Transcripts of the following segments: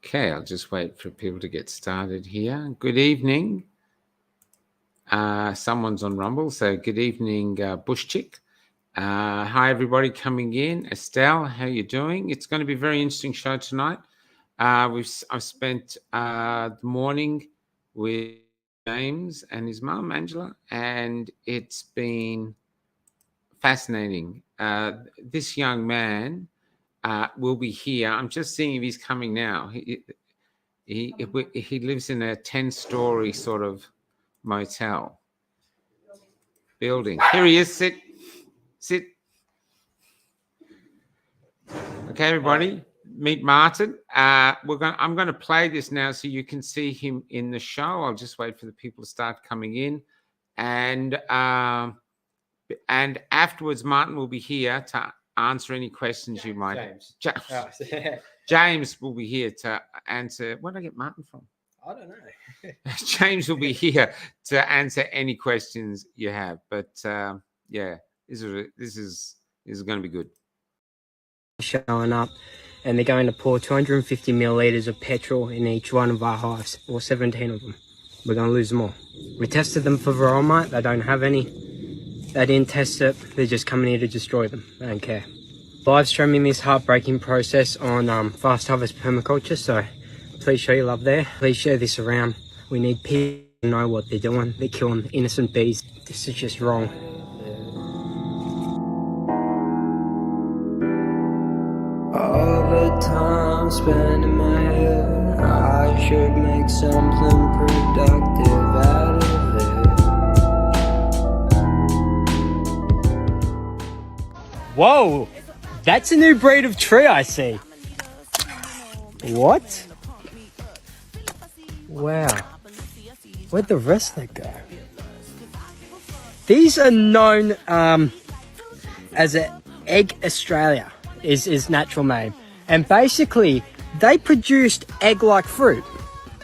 Okay, I'll just wait for people to get started here. Good evening. Someone's on Rumble, so good evening, Bush Chick. Hi, everybody coming in. Estelle, how you doing? It's going to be a very interesting show tonight. I've spent the morning with James and his mum, Angela, and it's been fascinating. This young man will be here. I'm just seeing if he's coming now. He lives in a 10-story sort of motel building. Here he is. Sit. Okay, everybody, meet Martin. I'm going to play this now so you can see him in the show. I'll just wait for the people to start coming in, and afterwards, Martin will be here to answer any questions you might. James will be here to answer. Where did I get Martin from? I don't know. James will be here to answer any questions you have. But yeah, this is going to be good. Showing up, and they're going to pour 250 milliliters of petrol in each one of our hives, or 17 of them. We're going to lose them all. We tested them for varroa mite. They don't have any. They didn't test it. They're just coming here to destroy them. They don't care. Live streaming this heartbreaking process on Fast Harvest Permaculture, so please show your love there. Please share this around. We need people to know what they're doing. They're killing innocent bees. This is just wrong. All the time spent in my head, I should make something productive out of it. Whoa! That's a new breed of tree I see. What? Wow. Where'd the rest of that go? These are known as an Egg Australia is natural name. And basically, they produced egg-like fruit,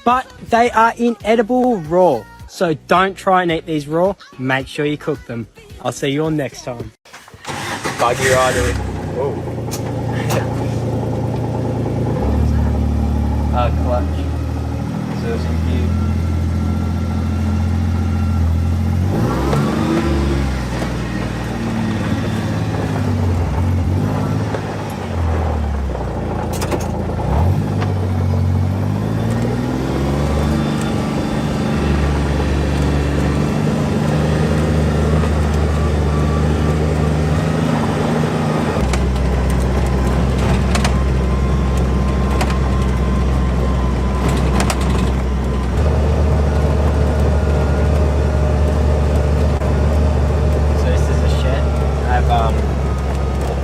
but they are inedible raw. So don't try and eat these raw. Make sure you cook them. I'll see you all next time. Buggy rider. Oh. Clutch. So it's in here.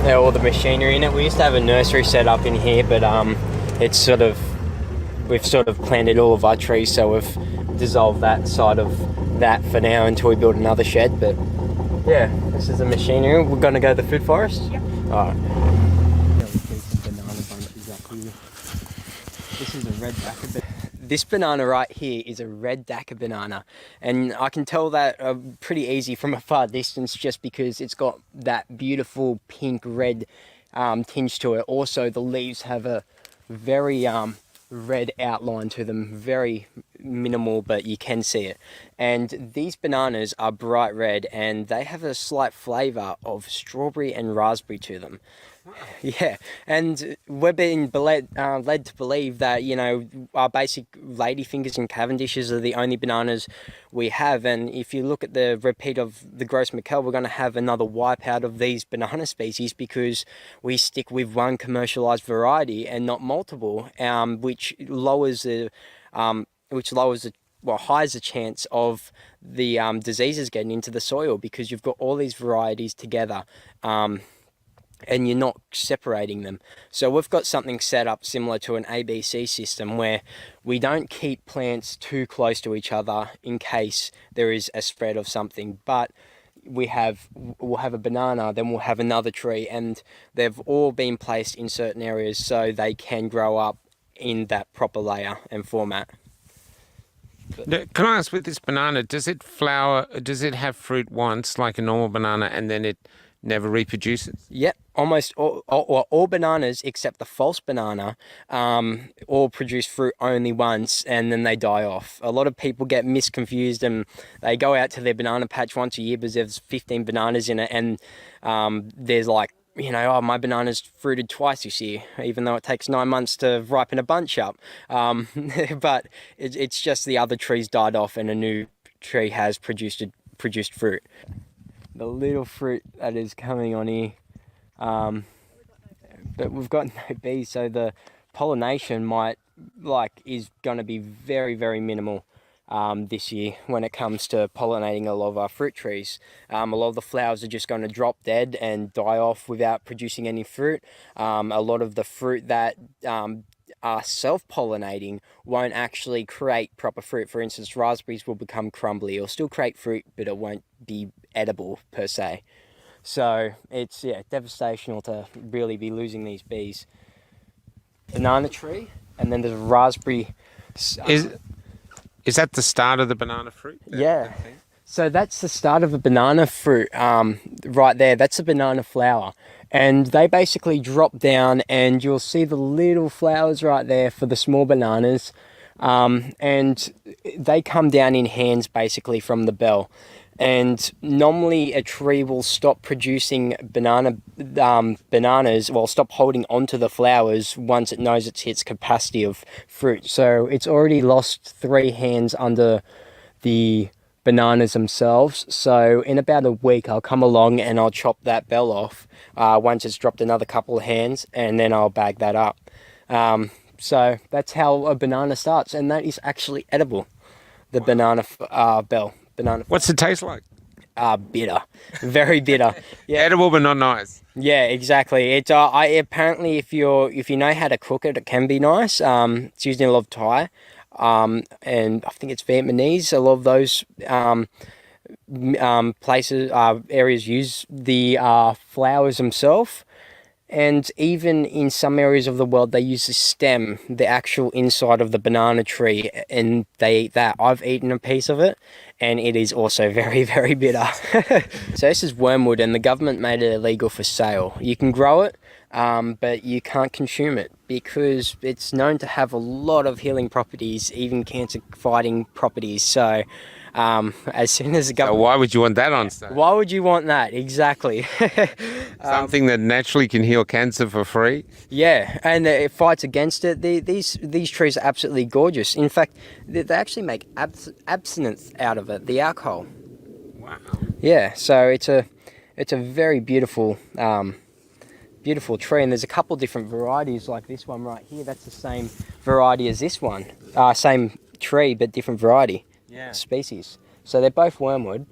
All the machinery in it. We used to have a nursery set up in here, but it's we've sort of planted all of our trees, so we've dissolved that side of that for now until we build another shed. But yeah, this is the machinery. We're gonna go to the food forest. Yep. All right. This is a red Dakar. This banana right here is a red Dakar banana, and I can tell that pretty easy from a far distance just because it's got that beautiful pink red tinge to it. Also, the leaves have a very red outline to them, very minimal, but you can see it. And these bananas are bright red, and they have a slight flavour of strawberry and raspberry to them. Yeah, and we're being led to believe that, you know, our basic ladyfingers and Cavendishes are the only bananas we have. And if you look at the repeat of the Gross Mackel, we're going to have another wipeout of these banana species because we stick with one commercialized variety and not multiple, which hides the chance of the diseases getting into the soil because you've got all these varieties together. And you're not separating them. So we've got something set up similar to an ABC system where we don't keep plants too close to each other in case there is a spread of something, but we'll have a banana, then we'll have another tree, and they've all been placed in certain areas so they can grow up in that proper layer and format. Can I ask, with this banana, does it flower, does it have fruit once like a normal banana and then it never reproduces? Yep, almost all bananas except the false banana all produce fruit only once and then they die off. A lot of people get misconfused and they go out to their banana patch once a year because there's 15 bananas in it, and there's like, you know, oh, my banana's fruited twice this year, even though it takes 9 months to ripen a bunch up. But it's just the other trees died off and a new tree has produced fruit. The little fruit that is coming on here, but we've got no bees, so the pollination is going to be very, very minimal this year when it comes to pollinating a lot of our fruit trees. A lot of the flowers are just going to drop dead and die off without producing any fruit. A lot of the fruit that are self-pollinating won't actually create proper fruit. For instance, raspberries will become crumbly. It'll still create fruit, but it won't be edible per se. So it's devastational to really be losing these bees. Banana tree, and then there's a raspberry. Is that the start of the banana fruit? Yeah. So that's the start of a banana fruit right there. That's a banana flower. And they basically drop down and you'll see the little flowers right there for the small bananas. And they come down in hands basically from the bell. And normally a tree will stop producing bananas, well, stop holding onto the flowers once it knows it's its capacity of fruit. So it's already lost 3 hands under the bananas themselves. So in about a week I'll come along and I'll chop that bell off once it's dropped another couple of hands, and then I'll bag that up. So that's how a banana starts, and that is actually edible. The banana bell. What's it taste like? Bitter, very bitter. Yeah. Edible but not nice. Yeah, exactly. It apparently if you know how to cook it, it can be nice. It's used in a lot of Thai. And I think it's Vietnamese. A lot of those places, areas use the flowers themselves, and even in some areas of the world they use the stem, the actual inside of the banana tree, and they eat that. I've eaten a piece of it, and it is also very, very bitter. So this is wormwood, and the government made it illegal for sale. You can grow it, but you can't consume it because it's known to have a lot of healing properties, even cancer-fighting properties. So as soon as the government... So why would you want that on sale? Why would you want that? Exactly. Something that naturally can heal cancer for free? Yeah, and it fights against it. These trees are absolutely gorgeous. In fact, they actually make absinthe out of it, the alcohol. Wow. Yeah, so it's a very beautiful beautiful tree, and there's a couple different varieties like this one right here. That's the same variety as this one. Same tree, but different variety. Yeah. Species. So they're both wormwood.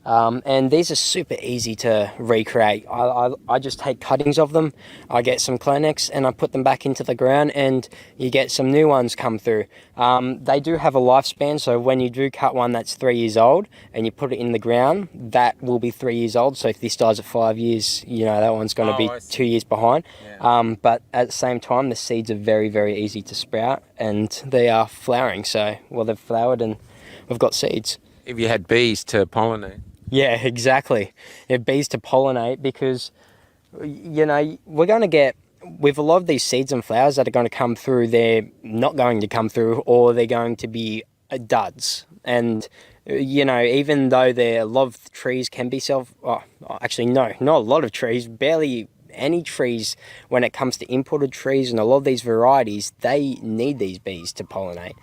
And these are super easy to recreate. I just take cuttings of them, I get some Kleenex and I put them back into the ground, and you get some new ones come through. They do have a lifespan, so when you do cut one that's 3 years old and you put it in the ground, that will be 3 years old. So if this dies at 5 years, you know, that one's going to be 2 years behind. Yeah. But at the same time, the seeds are very, very easy to sprout, and they are flowering. So, well, they've flowered and we've got seeds. If you had bees to pollinate. Yeah, exactly. Bees to pollinate, because, you know, we're going to get, with a lot of these seeds and flowers that are going to come through, they're not going to come through, or they're going to be duds. And, you know, even though a lot of trees can be actually, no, not a lot of trees, barely any trees when it comes to imported trees, and a lot of these varieties, they need these bees to pollinate.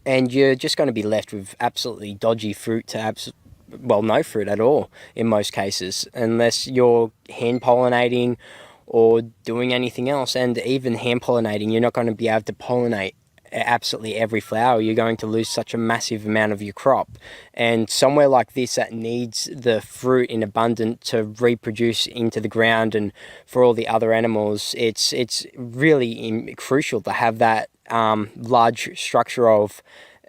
And you're just going to be left with absolutely dodgy fruit no fruit at all in most cases, unless you're hand pollinating or doing anything else. And even hand pollinating, you're not going to be able to pollinate absolutely every flower. You're going to lose such a massive amount of your crop. And somewhere like this that needs the fruit in abundance to reproduce into the ground and for all the other animals, it's really crucial to have that large structure of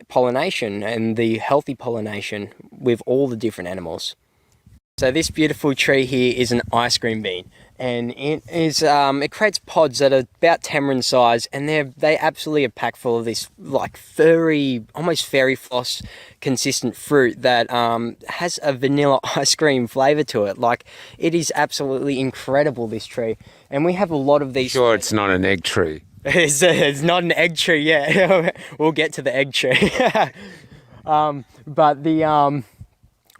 pollination and the healthy pollination with all the different animals. So this beautiful tree here is an ice cream bean, and it creates pods that are about tamarind size, and they absolutely are packed full of this like furry, almost fairy floss consistent fruit that has a vanilla ice cream flavor to it. Like, it is absolutely incredible, this tree, and we have a lot of these. Sure, it's not an egg tree. It's not an egg tree yet. We'll get to the egg tree. But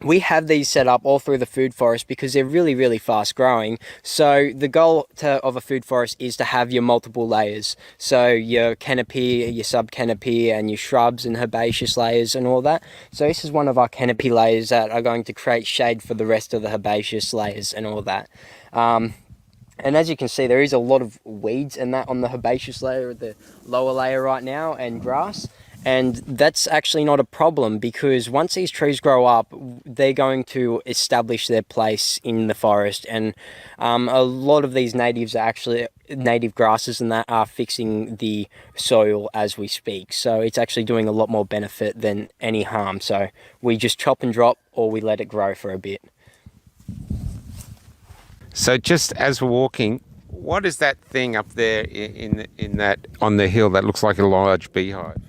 we have these set up all through the food forest because they're really, really fast growing. So the goal of a food forest is to have your multiple layers. So your canopy, your sub-canopy, and your shrubs and herbaceous layers and all that. So this is one of our canopy layers that are going to create shade for the rest of the herbaceous layers and all that. And as you can see, there is a lot of weeds and that on the herbaceous layer, the lower layer right now, and grass. And that's actually not a problem, because once these trees grow up, they're going to establish their place in the forest. And a lot of these natives are actually native grasses and that are fixing the soil as we speak. So it's actually doing a lot more benefit than any harm. So we just chop and drop, or we let it grow for a bit. So just as we're walking, what is that thing up there in that on the hill that looks like a large beehive?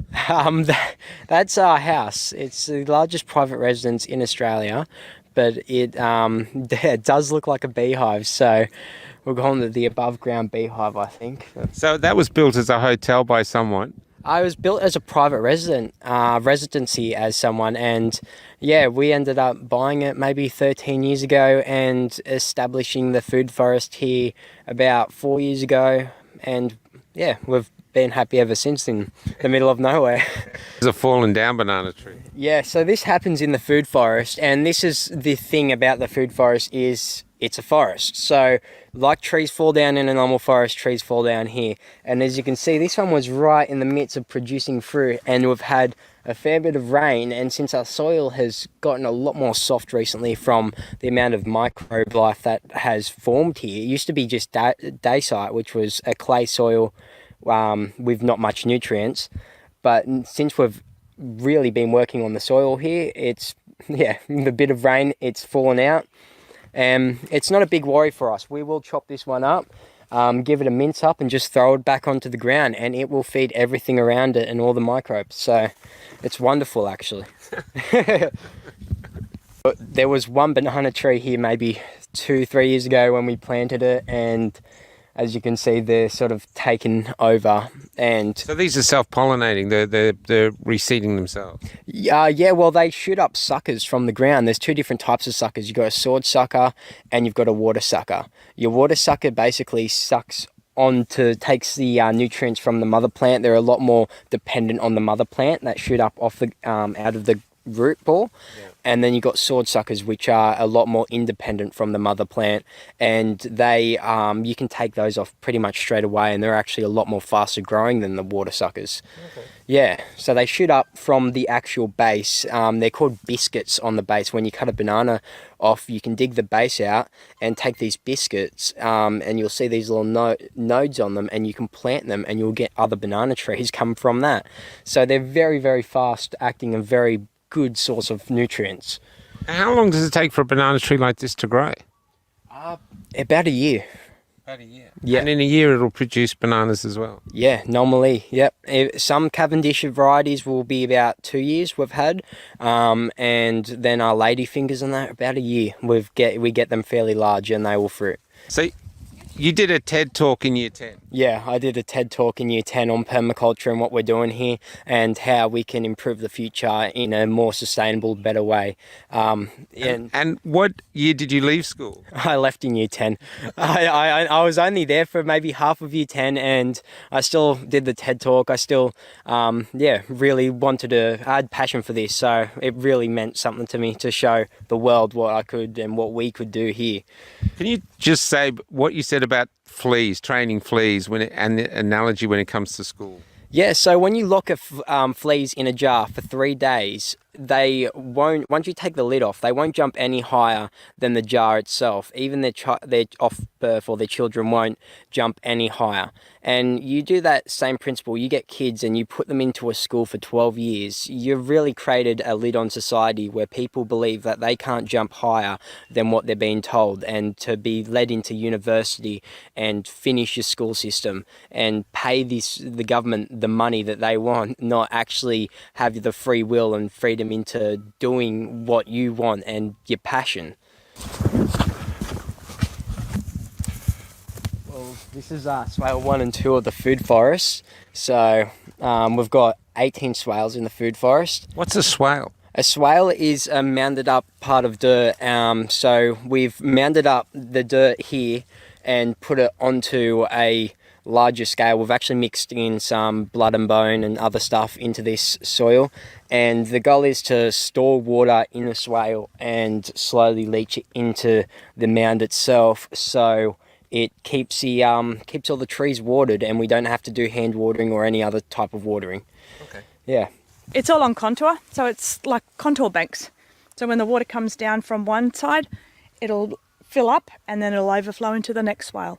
That's our house. It's the largest private residence in Australia, but it does look like a beehive. So we're going to the above ground beehive, I think. So that was built as a hotel by someone? I was built as a private residency as someone, and yeah, we ended up buying it maybe 13 years ago and establishing the food forest here about 4 years ago, and yeah, we've been happy ever since in the middle of nowhere. It's a fallen down banana tree. Yeah, so this happens in the food forest, and this is the thing about the food forest is it's a forest. So like trees fall down in a normal forest, trees fall down here. And as you can see, this one was right in the midst of producing fruit, and we've had a fair bit of rain, and since our soil has gotten a lot more soft recently from the amount of microbe life that has formed here. It used to be just dacite, which was a clay soil with not much nutrients, but since we've really been working on the soil here, it's the bit of rain, it's fallen out. It's not a big worry for us. We will chop this one up, give it a mince up, and just throw it back onto the ground, and it will feed everything around it and all the microbes. So it's wonderful, actually. But there was one banana tree here maybe 2-3 years ago when we planted it, and as you can see, they're sort of taken over. And so these are self-pollinating. They're reseeding themselves. Yeah. Well, they shoot up suckers from the ground. There's two different types of suckers. You've got a sword sucker and you've got a water sucker. Your water sucker basically takes the nutrients from the mother plant. They're a lot more dependent on the mother plant that shoot up off the out of the root ball. Yeah. And then you've got sword suckers, which are a lot more independent from the mother plant, and they you can take those off pretty much straight away, and they're actually a lot more faster growing than the water suckers. Okay. Yeah, so they shoot up from the actual base. They're called biscuits on the base. When you cut a banana off, you can dig the base out and take these biscuits, and you'll see these little nodes on them, and you can plant them, and you'll get other banana trees come from that. So they're very, very fast acting and very good source of nutrients. How long does it take for a banana tree like this to grow? About a year. About a year? Yeah. And in a year it'll produce bananas as well? Yeah, normally, yep. Some Cavendish varieties will be about 2 years we've had, and then our ladyfingers and that, about a year. We get them fairly large and they will fruit. So you did a TED talk in year 10? Yeah, I did a TED talk in year 10 on permaculture and what we're doing here and how we can improve the future in a more sustainable, better way. And what year did you leave school? I left in year 10. I was only there for maybe half of year 10, and I still did the TED talk. I still, really wanted to, I had passion for this, so it really meant something to me to show the world what I could and what we could do here. Can you just say what you said about fleas, training fleas, and the analogy when it comes to school? Yeah, so when you lock fleas in a jar for 3 days, they won't, once you take the lid off, they won't jump any higher than the jar itself. Even their off birth or their children won't jump any higher. And you do that same principle, you get kids and you put them into a school for 12 years, you've really created a lid on society where people believe that they can't jump higher than what they're being told, and to be led into university and finish your school system and pay the government the money that they want, not actually have the free will and freedom into doing what you want and your passion. Well, this is swale 1 and 2 of the food forest. So we've got 18 swales in the food forest. What's a swale? A swale is a mounded up part of dirt. So we've mounded up the dirt here and put it onto a larger scale. We've actually mixed in some blood and bone and other stuff into this soil, and the goal is to store water in the swale and slowly leach it into the mound itself, so it keeps all the trees watered and we don't have to do hand watering or any other type of watering. Okay. Yeah. It's all on contour, so it's like contour banks. So when the water comes down from one side, it'll fill up and then it'll overflow into the next swale.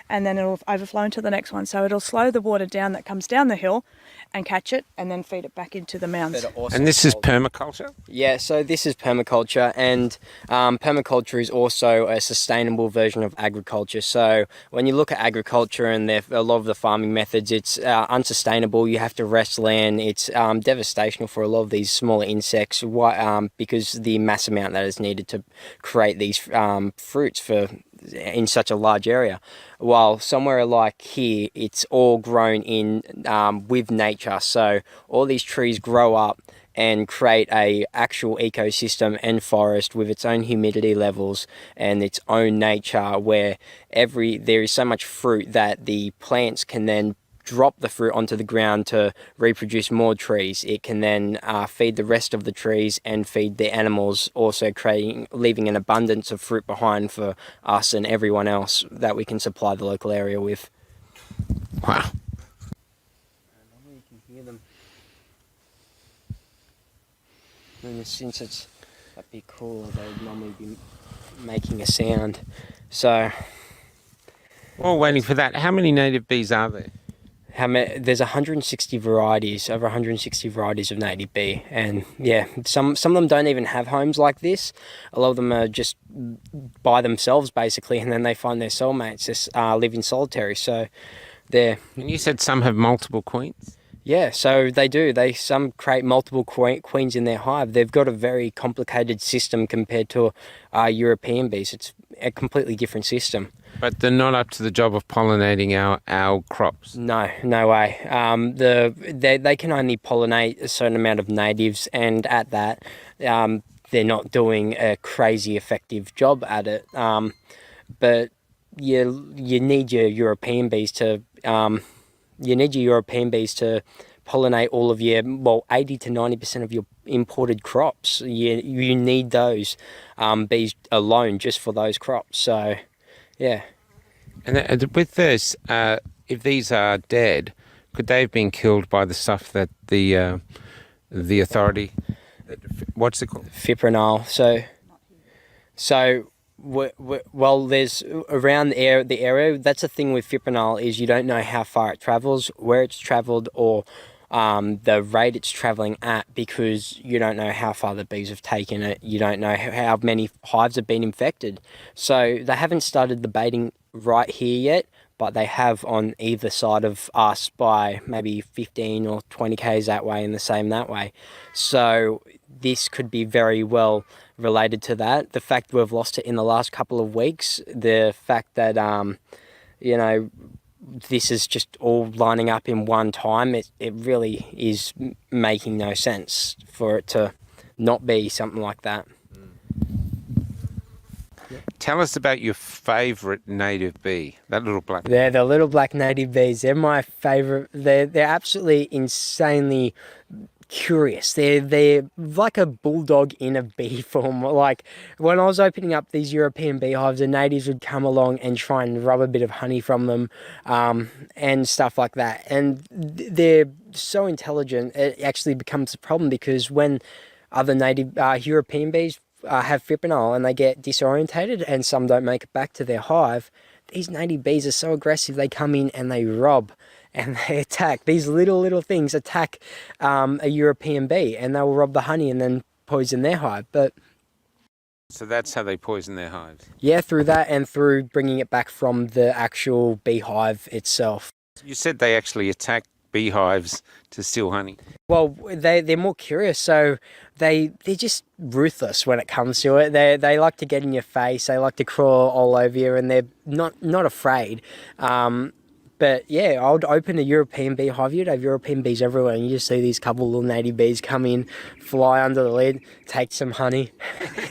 And then it'll overflow into the next one. So it'll slow the water down that comes down the hill and catch it and then feed it back into the mounds. And this is permaculture? Yeah, so this is permaculture, and permaculture is also a sustainable version of agriculture. So when you look at agriculture and a lot of the farming methods, it's unsustainable. You have to rest land. It's devastational for a lot of these smaller insects because the mass amount that is needed to create these fruits in such a large area. While somewhere like here, it's all grown in with nature. So all these trees grow up and create a actual ecosystem and forest with its own humidity levels and its own nature, where there is so much fruit that the plants can then drop the fruit onto the ground to reproduce more trees. It can then feed the rest of the trees and feed the animals, also leaving an abundance of fruit behind for us and everyone else that we can supply the local area with. Wow. Normally you can hear them. And since it's a bit cooler, they would normally be making a sound. So, While waiting for that, how many native bees are there? there's 160 varieties, over 160 varieties of native bee, and yeah, some of them don't even have homes like this. A lot of them are just by themselves basically, and then they find their soulmates, just live in solitary. So they're... And you said some have multiple queens? Yeah, so they do. Some create multiple queens in their hive. They've got a very complicated system compared to European bees. It's a completely different system. But they're not up to the job of pollinating our crops? No way. They can only pollinate a certain amount of natives, and at that, they're not doing a crazy effective job at it. But you need your European bees to... pollinate all of your, 80 to 90% of your imported crops. You need those bees alone just for those crops. So, yeah. And with this, if these are dead, could they have been killed by the stuff that the authority, what's it called? Fipronil. Well, there's around the area. That's the thing with fipronil, is you don't know how far it travels, where it's traveled, or the rate it's traveling at, because you don't know how far the bees have taken it. You don't know how many hives have been infected. So they haven't started the baiting right here yet, but they have on either side of us by maybe 15 or 20 k's that way and the same that way. So this could be very well related to that. The fact we've lost it in the last couple of weeks, the fact that this is just all lining up in one time, it really is making no sense for it to not be something like that. Tell us about your favourite native bee, that little black. They're the little black native bees. They're my favourite. They're absolutely insanely curious. They're like a bulldog in a bee form. Like when I was opening up these European beehives, the natives would come along and try and rub a bit of honey from them, and stuff like that. And they're so intelligent, it actually becomes a problem, because when other native European bees have fipronil and they get disorientated and some don't make it back to their hive, these native bees are so aggressive, they come in and they rob and they attack. These little things attack a European bee and they will rob the honey and then poison their hive. But So that's how they poison their hives. yeah, through that and through bringing it back from the actual beehive itself. You said they actually attack beehives to steal honey. Well, they're more curious, so they're just ruthless when it comes to it. They like to get in your face, they like to crawl all over you, and they're not afraid. But yeah, I would open a European beehive. You'd have European bees everywhere, and you just see these couple little native bees come in, fly under the lid, take some honey,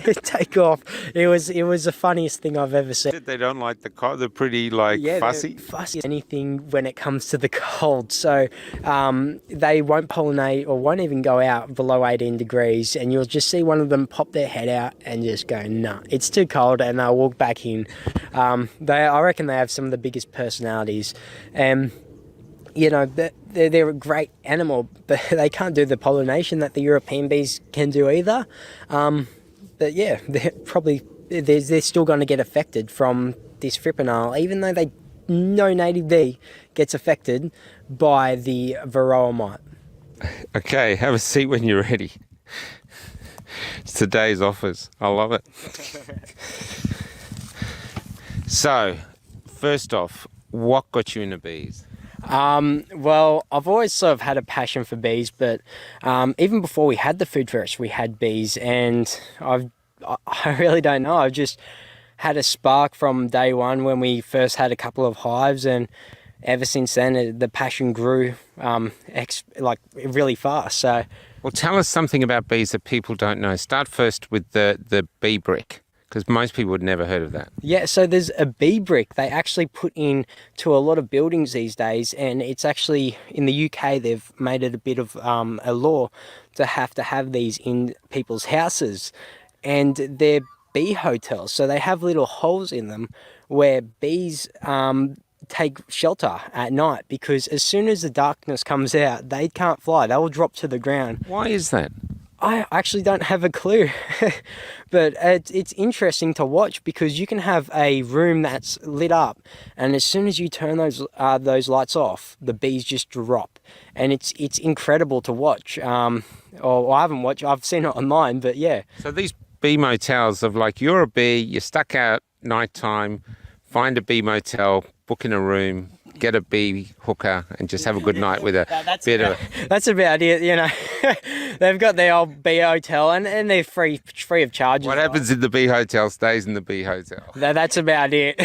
take off. It was the funniest thing I've ever seen. They don't like the pretty fussy. Fussy anything when it comes to the cold. So they won't pollinate or won't even go out below 18 degrees, and you'll just see one of them pop their head out and just go, nah, it's too cold, and they'll walk back in. I reckon they have some of the biggest personalities. You know, they're a great animal, but they can't do the pollination that the European bees can do either. But yeah, they're still going to get affected from this fipronil, even though no native bee gets affected by the varroa mite. Okay, have a seat when you're ready. It's today's offers. I love it. So, first off, what got you into bees? Well, I've always sort of had a passion for bees, but even before we had the food ferrets, we had bees, and I really don't know. I've just had a spark from day one when we first had a couple of hives, and ever since then, the passion grew really fast. So, well, tell us something about bees that people don't know. Start first with the bee brick, because most people would never heard of that. Yeah, so there's a bee brick they actually put in to a lot of buildings these days, and it's actually in the UK they've made it a bit of a law to have these in people's houses, and they're bee hotels. So they have little holes in them where bees take shelter at night, because as soon as the darkness comes out, they can't fly. They will drop to the ground. Why is that? I actually don't have a clue, but it's interesting to watch, because you can have a room that's lit up, and as soon as you turn those lights off, the bees just drop, and it's incredible to watch. Or I haven't watched, I've seen it online, but yeah. So these bee motels of you're a bee, you're stuck out nighttime, find a bee motel, book in a room, get a bee hooker, and just have a good night with That's about it, you know. They've got their old bee hotel, and they're free of charge. What happens in the bee hotel stays in the bee hotel. That's about it.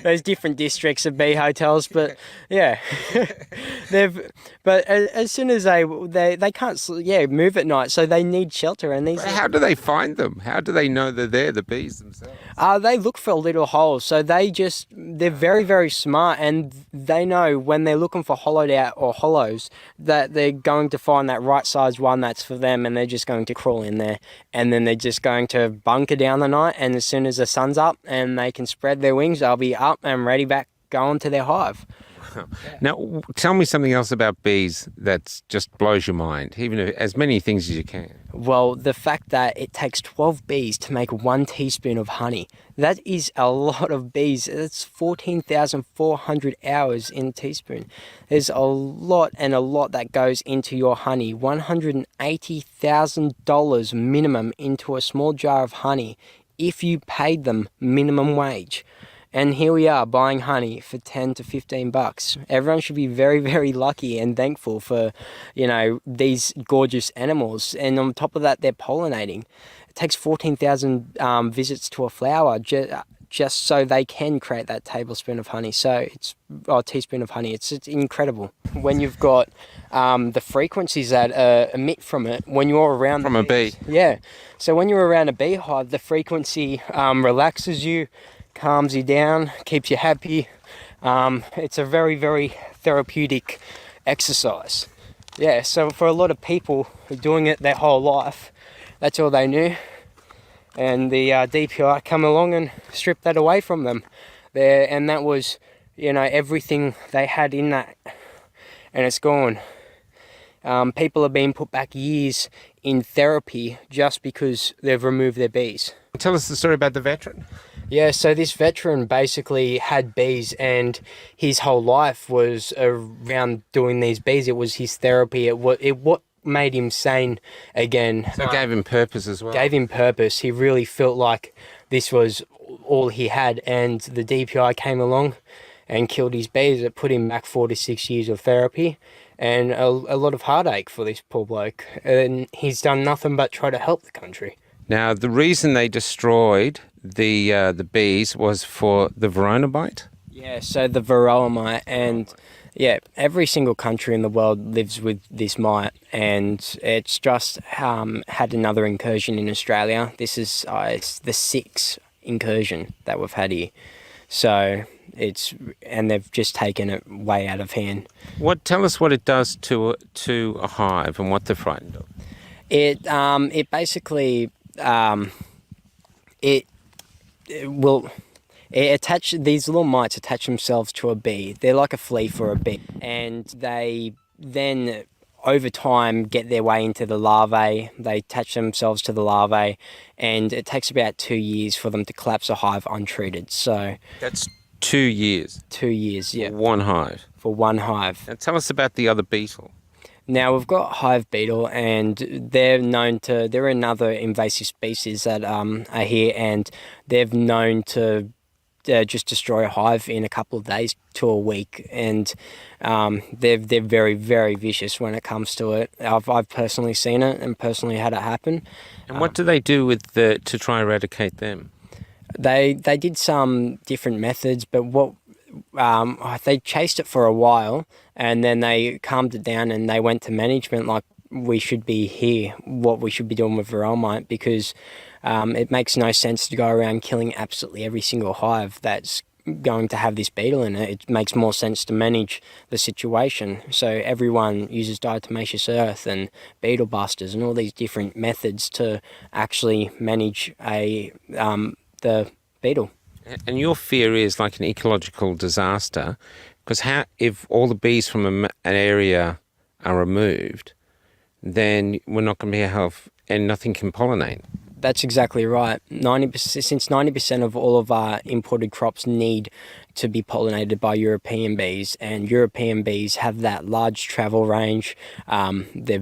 There's different districts of bee hotels, but yeah. But as soon as they can't move at night, so they need shelter. And But how do they find them? How do they know they're there, the bees themselves? They look for little holes, so they're very, very smart, and they know when they're looking for hollowed out or hollows that they're going to find that right size one that's for them, and they're just going to crawl in there, and then they're just going to bunker down the night, and as soon as the sun's up and they can spread their wings, they'll be up and ready back going to their hive. Now, tell me something else about bees that just blows your mind, even as many things as you can. Well, the fact that it takes 12 bees to make 1 teaspoon of honey. That is a lot of bees. That's 14,400 hours in a teaspoon. There's a lot that goes into your honey. $180,000 minimum into a small jar of honey if you paid them minimum wage. And here we are buying honey for 10 to 15 bucks. Everyone should be very, very lucky and thankful for, these gorgeous animals. And on top of that, they're pollinating. It takes 14,000 visits to a flower just so they can create that tablespoon of honey. So teaspoon of honey. It's incredible. When you've got the frequencies that emit from it when you're around from a bee. Yeah. So when you're around a beehive, the frequency relaxes you, calms you down, keeps you happy. It's a very, very therapeutic exercise. Yeah, so for a lot of people who are doing it their whole life, that's all they knew. And the DPI come along and stripped that away from them. And that was, everything they had in that. And it's gone. People have been put back years in therapy just because they've removed their bees. Tell us the story about the veteran. Yeah, so this veteran basically had bees, and his whole life was around doing these bees. It was his therapy. What made him sane again. So it gave him purpose as well. Gave him purpose. He really felt like this was all he had, and the DPI came along and killed his bees. It put him back 4 to 6 years of therapy and a lot of heartache for this poor bloke. And he's done nothing but try to help the country. Now, the reason they destroyed the bees was for the Verona mite. Yeah, so the Varroa mite, and yeah, every single country in the world lives with this mite, and it's just had another incursion in Australia. This is it's the 6th incursion that we've had here. So and they've just taken it way out of hand. Tell us what it does to a hive and what they're frightened of. It basically these little mites attach themselves to a bee. They're like a flea for a bee, and they then over time get their way into the larvae. They attach themselves to the larvae, and it takes about 2 years for them to collapse a hive untreated. So that's 2 years. 2 years, yeah. One hive. For one hive. Now tell us about the other beetle. Now we've got hive beetle, and they're another invasive species that are here, and they're known to just destroy a hive in a couple of days to a week, and they're very, very vicious when it comes to it. I've personally seen it and personally had it happen. And what do they do to try and eradicate them? They did some different methods, but they chased it for a while, and then they calmed it down and they went to management like we should be here, what we should be doing with Varroa mite, because it makes no sense to go around killing absolutely every single hive that's going to have this beetle in it. It makes more sense to manage the situation. So everyone uses diatomaceous earth and beetle busters and all these different methods to actually manage the beetle. And your fear is like an ecological disaster, because if all the bees from an area are removed, then we're not going to be able to have, and nothing can pollinate. That's exactly right. 90% of all of our imported crops need to be pollinated by European bees, and European bees have that large travel range. They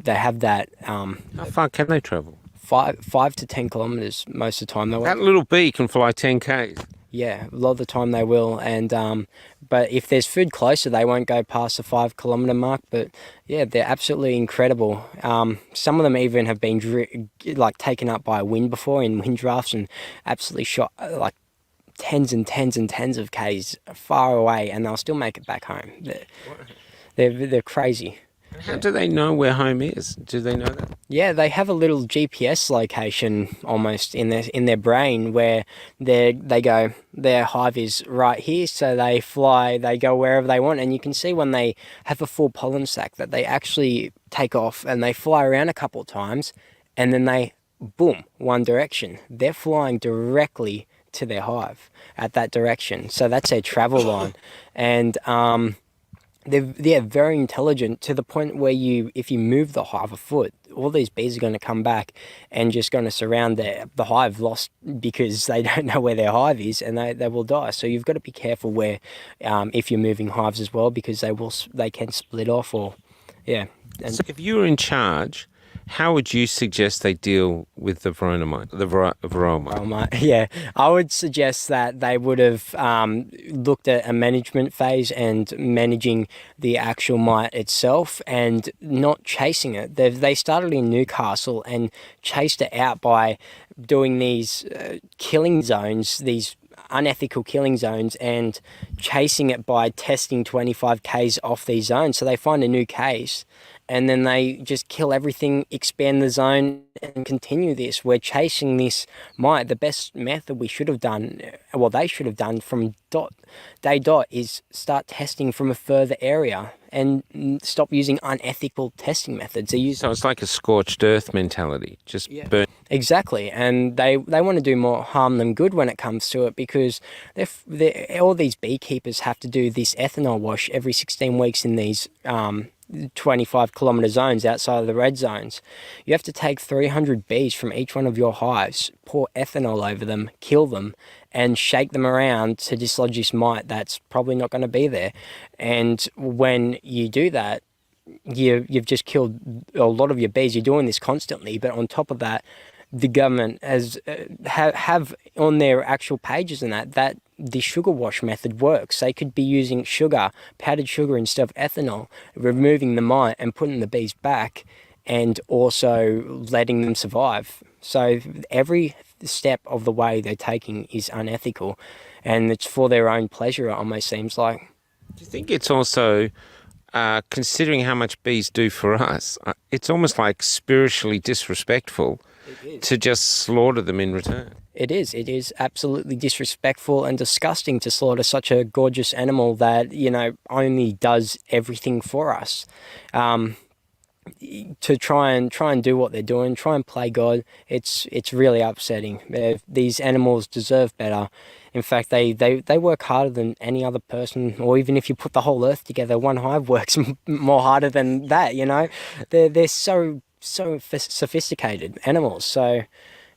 have that. How far can they travel? 5 to 10 kilometers most of the time. That little bee can fly 10 k's. Yeah, a lot of the time they will, and but if there's food closer, they won't go past the 5 kilometer mark. But yeah, they're absolutely incredible. Some of them even have been taken up by a wind before in wind drafts and absolutely shot like tens and tens and tens of k's far away, and they'll still make it back home. They're crazy. How do they know where home is? Do they know that? Yeah, they have a little GPS location almost in their brain where they go, their hive is right here, so they go wherever they want, and you can see when they have a full pollen sac that they actually take off and they fly around a couple of times, and then they, boom, one direction. They're flying directly to their hive at that direction, so that's their travel line, and they're very intelligent to the point where if you move the hive a foot, all these bees are going to come back and just going to surround the hive lost because they don't know where their hive is, and they will die. So you've got to be careful where if you're moving hives as well, because they can split off or yeah. And so if you were in charge, how would you suggest they deal with the Varroa mite? Yeah, I would suggest that they would have looked at a management phase and managing the actual mite itself and not chasing it. They started in Newcastle and chased it out by doing these killing zones, these unethical killing zones, and chasing it by testing 25 k's off these zones. So they find a new case, and then they just kill everything, expand the zone, and continue this. We're chasing this mite. The best method we should have done, well, they should have done from day dot, is start testing from a further area and stop using unethical testing methods. So it's like a scorched earth mentality, just burn. Exactly, and they want to do more harm than good when it comes to it, because all these beekeepers have to do this ethanol wash every 16 weeks in these 25-kilometre zones outside of the red zones. You have to take 300 bees from each one of your hives, pour ethanol over them, kill them, and shake them around to dislodge this mite that's probably not going to be there. And when you do that, you've just killed a lot of your bees. You're doing this constantly, but on top of that, the government has have on their actual pages and that the sugar wash method works. They could be using sugar, powdered sugar instead of ethanol, removing the mite and putting the bees back, and also letting them survive. So every step of the way they're taking is unethical, and it's for their own pleasure, it almost seems like. Do you think it's also, considering how much bees do for us, it's almost like spiritually disrespectful to just slaughter them in return? It is absolutely disrespectful and disgusting to slaughter such a gorgeous animal that, only does everything for us. To try and do what they're doing, try and play God, it's really upsetting. These animals deserve better. In fact, they work harder than any other person, or even if you put the whole earth together, one hive works more harder than that. They're so sophisticated animals. So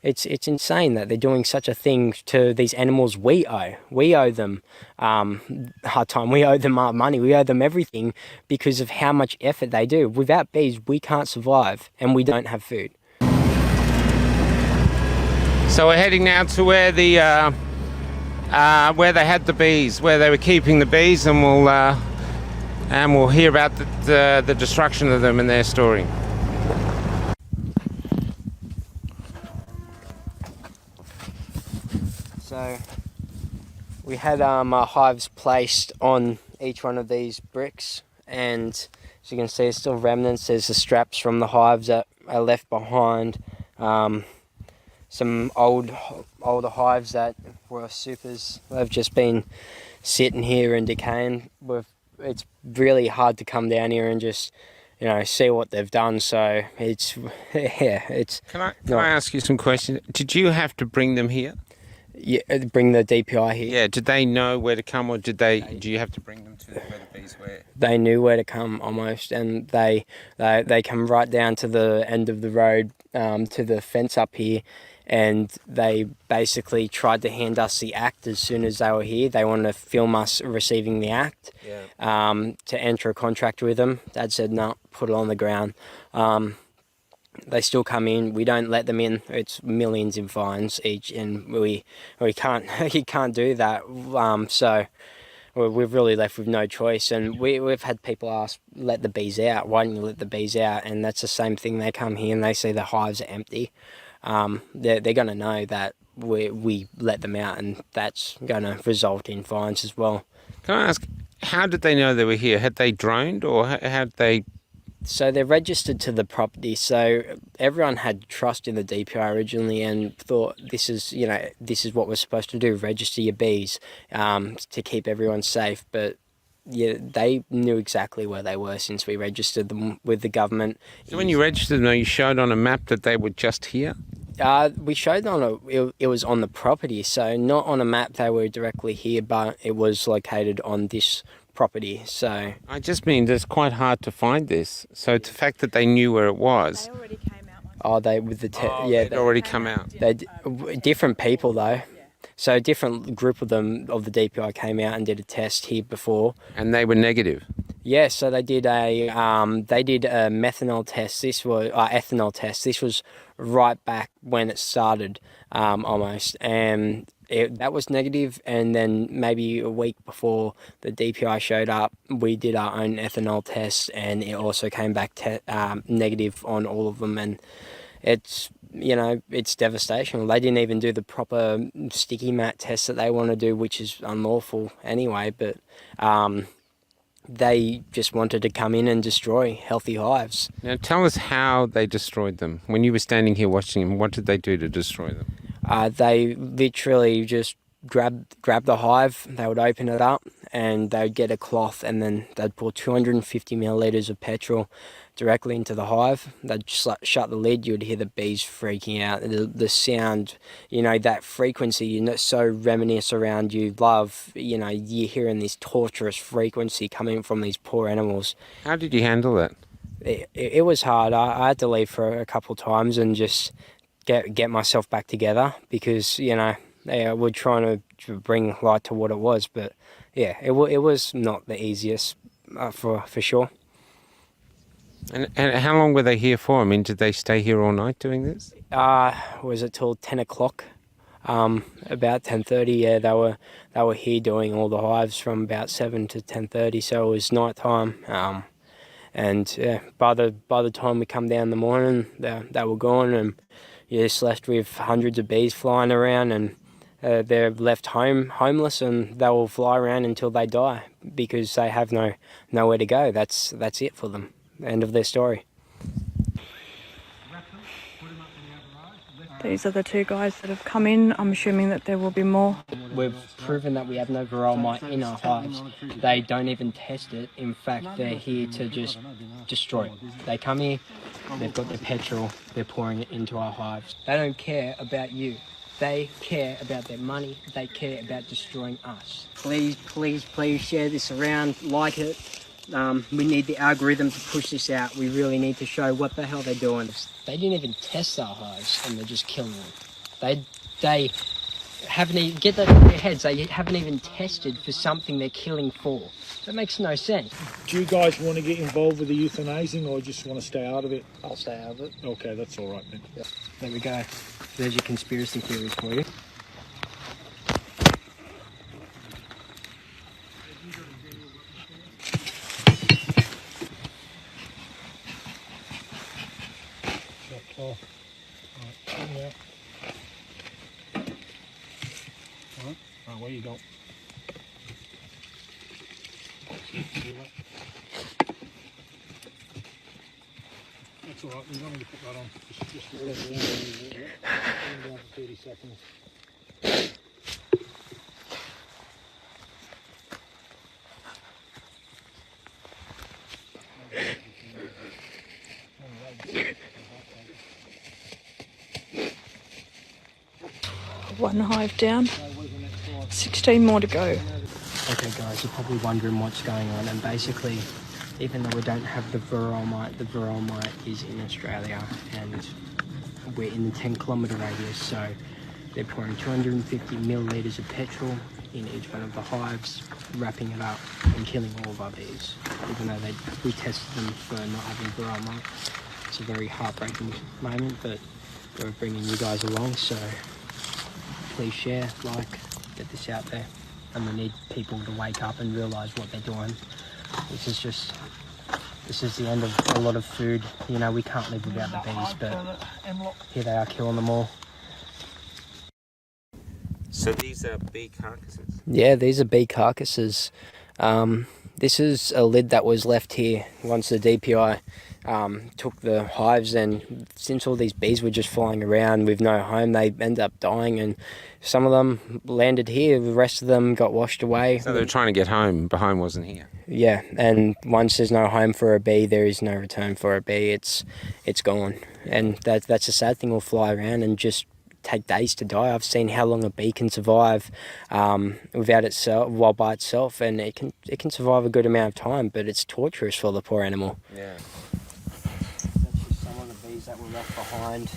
it's insane that they're doing such a thing to these animals we owe them hard time, we owe them our money, we owe them everything because of how much effort they do. Without bees, we can't survive, and we don't have food. So we're heading now to where the where they had the bees, where they were keeping the bees, and we'll hear about the destruction of them and their story. So we had our hives placed on each one of these bricks, and as you can see, there's still remnants. There's the straps from the hives that are left behind. Some older hives that were supers. They've just been sitting here and decaying. It's really hard to come down here and just see what they've done. So it's Can I ask you some questions? Did you have to bring them here? Yeah, bring the DPI here. Yeah, did they know where to come, or do you have to bring them to where the bees were? They knew where to come almost, and they come right down to the end of the road, to the fence up here, and they basically tried to hand us the act as soon as they were here. They wanted to film us receiving the act, to enter a contract with them. Dad said, no, put it on the ground. They still come in. We don't let them in. It's millions in fines each, and we can't you can't do that. So we've really left with no choice. And we've had people ask, let the bees out. Why don't you let the bees out? And that's the same thing. They come here and they see the hives are empty. They're going to know that we let them out, and that's going to result in fines as well. Can I ask, how did they know they were here? Had they droned, or had they? So they're registered to the property, so everyone had trust in the DPI originally and thought this is what we're supposed to do, register your bees to keep everyone safe. But yeah, they knew exactly where they were since we registered them with the government. So when you registered them, you showed on a map that they were just here? We showed it was on the property, so not on a map they were directly here, but it was located on this property. So I just mean it's quite hard to find this. So the fact that they knew where it was. They already came out. They'd already come out. Different people though. So a different group of them of the DPI came out and did a test here before. And they were negative. Yeah, so they did a methanol test. This was ethanol test. This was right back when it started, almost, and that was negative. And then maybe a week before the DPI showed up, we did our own ethanol test, and it also came back negative on all of them. And it's devastation. They didn't even do the proper sticky mat test that they want to do, which is unlawful anyway. But they just wanted to come in and destroy healthy hives. Now tell us how they destroyed them. When you were standing here watching them, what did they do to destroy them? They literally just grab the hive. They would open it up and they'd get a cloth and then they'd pour 250 milliliters of petrol directly into the hive. They'd just like shut the lid, you'd hear the bees freaking out. The sound, you know, that frequency, you know, so reminisce around you, love, you know, you're hearing this torturous frequency coming from these poor animals. How did you handle it? It was hard. I had to leave for a couple of times and just get myself back together, because, you know, we're trying to bring light to what it was. But yeah, it was not the easiest for sure. And how long were they here for? I mean, did they stay here all night doing this? Was it till 10 o'clock? About 10:30, yeah, they were here doing all the hives from about 7 to 10:30, so it was night time. And yeah, by the time we come down in the morning, they were gone, and you're just left with hundreds of bees flying around, and they're left homeless, and they will fly around until they die because they have nowhere to go. That's it for them. End of their story. These are the two guys that have come in. I'm assuming that there will be more. We've proven that we have no varroa mite in our hives. They don't even test it. In fact, they're here to just destroy it. They come here, they've got their petrol, they're pouring it into our hives. They don't care about you. They care about their money. They care about destroying us. Please, please, please share this around, like it. We need the algorithm to push this out. We really need to show what the hell they're doing. They didn't even test our hives, and they're just killing them. They haven't even, get that in their heads, they haven't even tested for something they're killing for. That makes no sense. Do you guys want to get involved with the euthanizing, or just want to stay out of it? I'll stay out of it. Okay, that's all right then. Yep. There we go. There's your conspiracy theories for you. Right, where you go? That's all right. We don't need to put that on. Just down for 30 seconds. One hive down, 16 more to go. Okay guys, you're probably wondering what's going on, and basically, even though we don't have the varroa mite is in Australia, and we're in the 10-kilometre radius, so they're pouring 250 millilitres of petrol in each one of the hives, wrapping it up and killing all of our bees, even though we tested them for not having varroa mite. It's a very heartbreaking moment, but we're bringing you guys along, so please share, like, get this out there. And we need people to wake up and realise what they're doing. This is the end of a lot of food. You know, we can't live without the bees, but here they are killing them all. So these are bee carcasses? Yeah, these are bee carcasses. This is a lid that was left here once the DPI took the hives, and since all these bees were just flying around with no home, they ended up dying, and some of them landed here, the rest of them got washed away. So they were trying to get home, but home wasn't here. Yeah, and once there's no home for a bee, there is no return for a bee. It's gone, and that's a sad thing. Will fly around and just take days to die. I've seen how long a bee can survive without itself, while by itself, and it can survive a good amount of time, but it's torturous for the poor animal. Yeah. That's just some of the bees that were left behind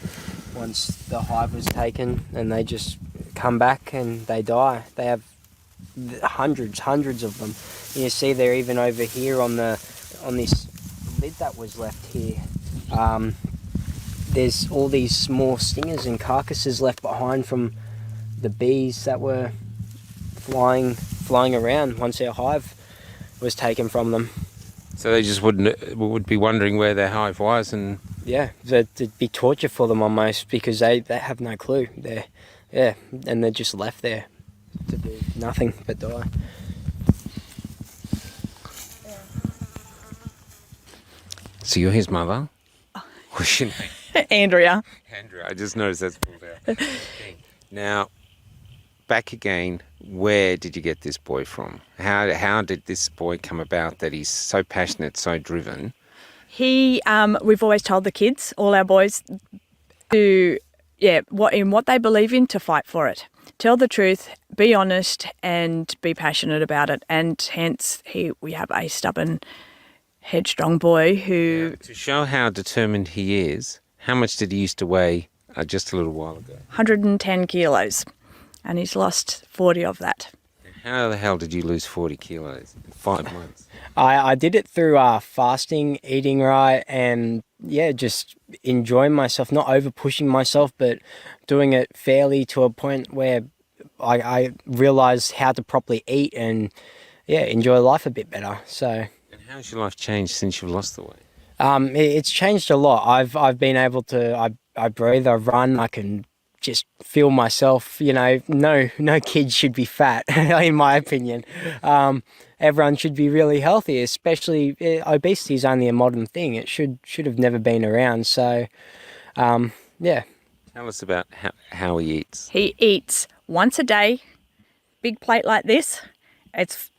once the hive was taken, and they just come back and they die. They have hundreds of them. You see they're even over here on this lid that was left here. There's all these small stingers and carcasses left behind from the bees that were flying around once their hive was taken from them. So they just would be wondering where their hive was, and yeah, it'd be torture for them almost, because they have no clue. And they're just left there to do nothing but die. So you're his mother? What's your name? Andrea. Andrea. I just noticed that's pulled out. Now, back again, where did you get this boy from? How did this boy come about that he's so passionate, so driven? We've always told the kids, all our boys, to, what they believe in, to fight for it. Tell the truth, be honest, and be passionate about it. And hence, we have a stubborn, headstrong boy who... To show how determined he is, how much did he used to weigh just a little while ago? 110 kilos, and he's lost 40 of that. How the hell did you lose 40 kilos in 5 months? I did it through fasting, eating right, and just enjoying myself, not over pushing myself, but doing it fairly to a point where I realised how to properly eat and enjoy life a bit better. So. And how's your life changed since you've lost the weight? It's changed a lot. I've been able to I breathe, I run, I can just feel myself. No kid should be fat, in my opinion. Everyone should be really healthy, especially obesity is only a modern thing. It should have never been around. So, Tell us about how he eats. He eats once a day, big plate like this. It's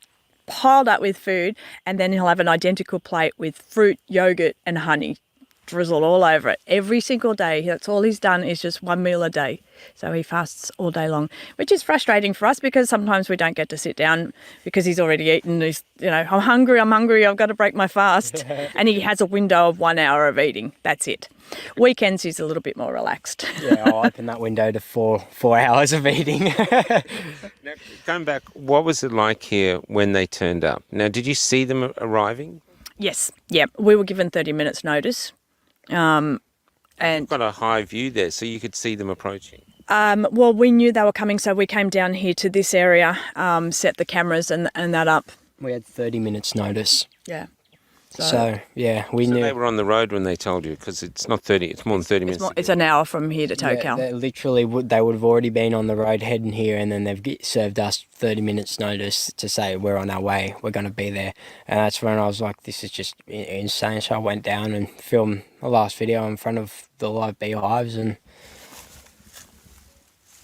piled up with food, and then he'll have an identical plate with fruit, yogurt, and honey drizzled all over it every single day. That's all he's done, is just one meal a day. So he fasts all day long, which is frustrating for us because sometimes we don't get to sit down because he's already eaten. He's, I'm hungry, I've got to break my fast. And he has a window of 1 hour of eating. That's it. Weekends he's a little bit more relaxed. I'll open that window to four hours of eating. Now, going back, what was it like here when they turned up? Now, did you see them arriving? Yes. Yep. We were given 30 minutes notice. And You've got a high view there, so you could see them approaching. Well, we knew they were coming, so we came down here to this area, set the cameras and that up. We had 30 minutes notice. Yeah. So we knew. They were on the road when they told you, because it's not 30, it's more than 30 minutes. It's an hour from here to Tokal. They would have already been on the road heading here, and then they've served us 30 minutes notice to say we're on our way, we're going to be there. And that's when I was like, this is just insane. So I went down and filmed the last video in front of the live beehives, and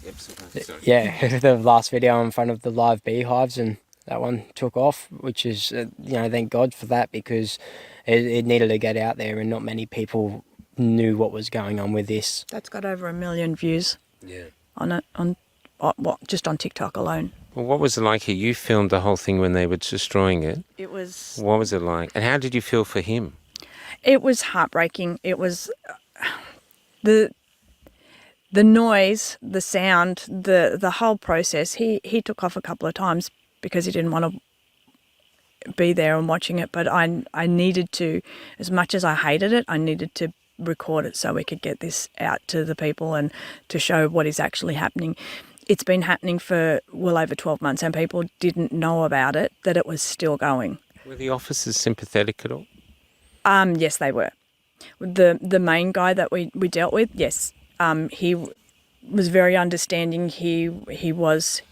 the last video in front of the live beehives, and that one took off, which is, thank God for that, because it needed to get out there, and not many people knew what was going on with this. That's got over 1 million views on it, just on TikTok alone. Well, what was it like here? You filmed the whole thing when they were destroying it. It was... What was it like? And how did you feel for him? It was heartbreaking. It was... The noise, the sound, the whole process. He took off a couple of times because he didn't want to be there and watching it, but I needed to, as much as I hated it, I needed to record it so we could get this out to the people and to show what is actually happening. It's been happening for well over 12 months, and people didn't know about it, that it was still going. Were the officers sympathetic at all? Yes, they were. The main guy that we dealt with, yes, he was very understanding. He was...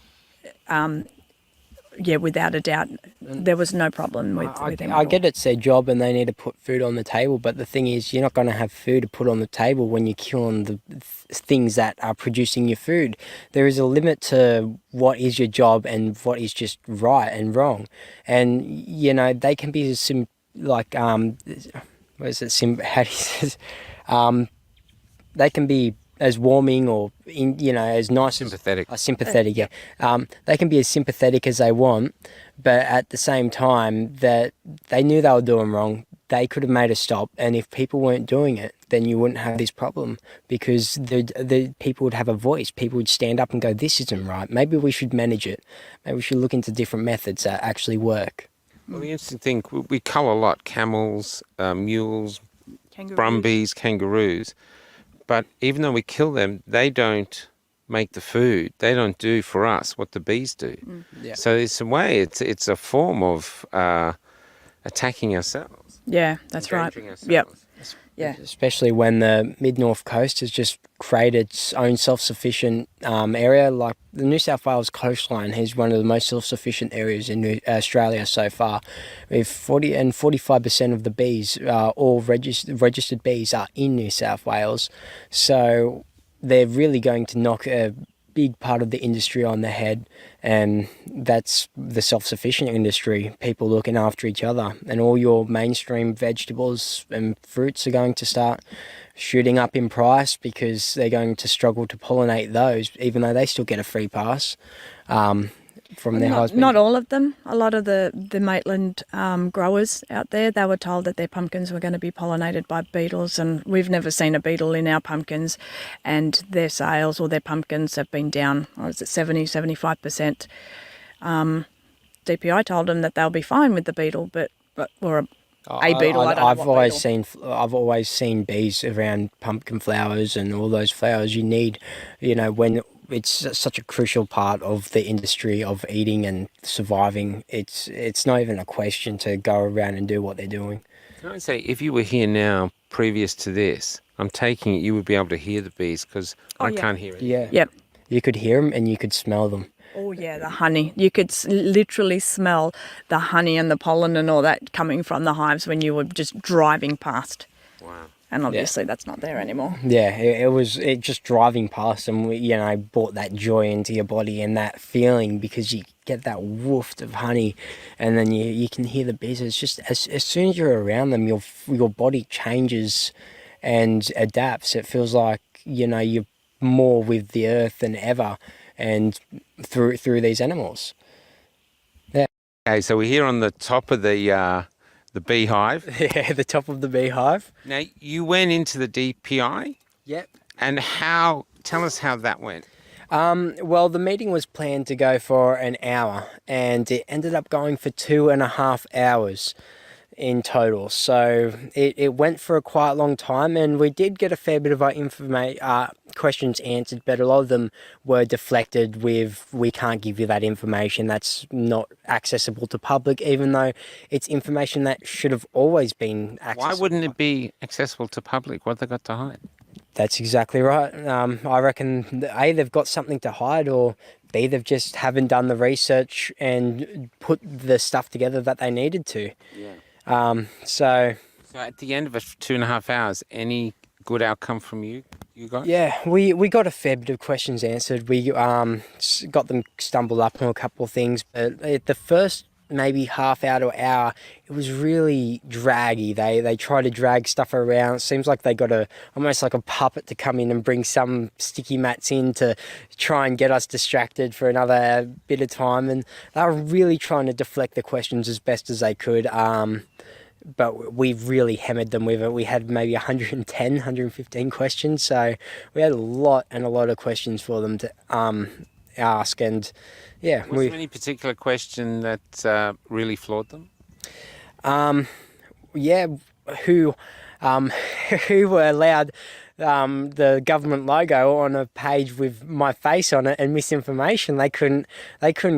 without a doubt, there was no problem with him. I get it's their job and they need to put food on the table, but the thing is, you're not going to have food to put on the table when you're killing the things that are producing your food. There is a limit to what is your job and what is just right and wrong. And, they can be they can be as warming or as nice, sympathetic. Sympathetic, yeah. They can be as sympathetic as they want, but at the same time, that they knew they were doing wrong. They could have made a stop, and if people weren't doing it, then you wouldn't have this problem, because the people would have a voice. People would stand up and go, "This isn't right. Maybe we should manage it. Maybe we should look into different methods that actually work." Well, the interesting thing, we cull a lot: camels, mules, brumbies, kangaroos. But even though we kill them, they don't make the food. They don't do for us what the bees do. Yeah. So it's a way, it's a form of attacking ourselves. Yeah, that's right. Ourselves. Yep. Yeah. Especially when the mid-north coast has just created its own self-sufficient area. Like the New South Wales coastline is one of the most self-sufficient areas in Australia so far. With 45% of the bees, all registered bees, are in New South Wales. So they're really going to knock big part of the industry on the head, and that's the self-sufficient industry, people looking after each other, and all your mainstream vegetables and fruits are going to start shooting up in price because they're going to struggle to pollinate those, even though they still get a free pass from their husband. Not all of them. A lot of the Maitland growers out there, they were told that their pumpkins were going to be pollinated by beetles, and we've never seen a beetle in our pumpkins, and their sales or their pumpkins have been down, or is it 70-75%. DPI told them that they'll be fine with the beetle, or a beetle. I don't know I've always seen bees around pumpkin flowers and all those flowers. You need, when it's such a crucial part of the industry of eating and surviving. It's not even a question to go around and do what they're doing. Can I say, if you were here now, previous to this, I'm taking it you would be able to hear the bees, because I can't hear it. Yeah. Yep. You could hear them and you could smell them. Oh yeah, the honey. You could literally smell the honey and the pollen and all that coming from the hives when you were just driving past. Wow. And obviously that's not there anymore. Yeah, it was just driving past, and brought that joy into your body and that feeling, because you get that woof of honey, and then you can hear the bees. It's just as soon as you're around them, your body changes and adapts. It feels like you're more with the earth than ever, and through these animals. Yeah. Okay, so we're here on the top of the beehive. Yeah, the top of the beehive. Now, you went into the DPI, Yep. and tell us how that went. Well, the meeting was planned to go for an hour, and it ended up going for 2.5 hours in total. So it went for a quite long time, and we did get a fair bit of our questions answered, but a lot of them were deflected with, we can't give you that information, that's not accessible to public, even though it's information that should have always been accessible. Why wouldn't it be accessible to public? What have they got to hide? That's exactly right. I reckon A, they've got something to hide, or B, they've just haven't done the research and put the stuff together that they needed to. Yeah. So at the end of 2.5 hours, any good outcome from you guys? Yeah, we got a fair bit of questions answered. We got them stumbled up on a couple of things, but the first maybe half hour to hour, it was really draggy. They try to drag stuff around. It seems like they got almost like a puppet to come in and bring some sticky mats in to try and get us distracted for another bit of time, and they were really trying to deflect the questions as best as they could. But we really hammered them with it. We had maybe 110, 115 questions, so we had a lot of questions for them to ask. And yeah, was there any particular question that really floored them? Yeah, who were allowed the government logo on a page with my face on it and misinformation. They couldn't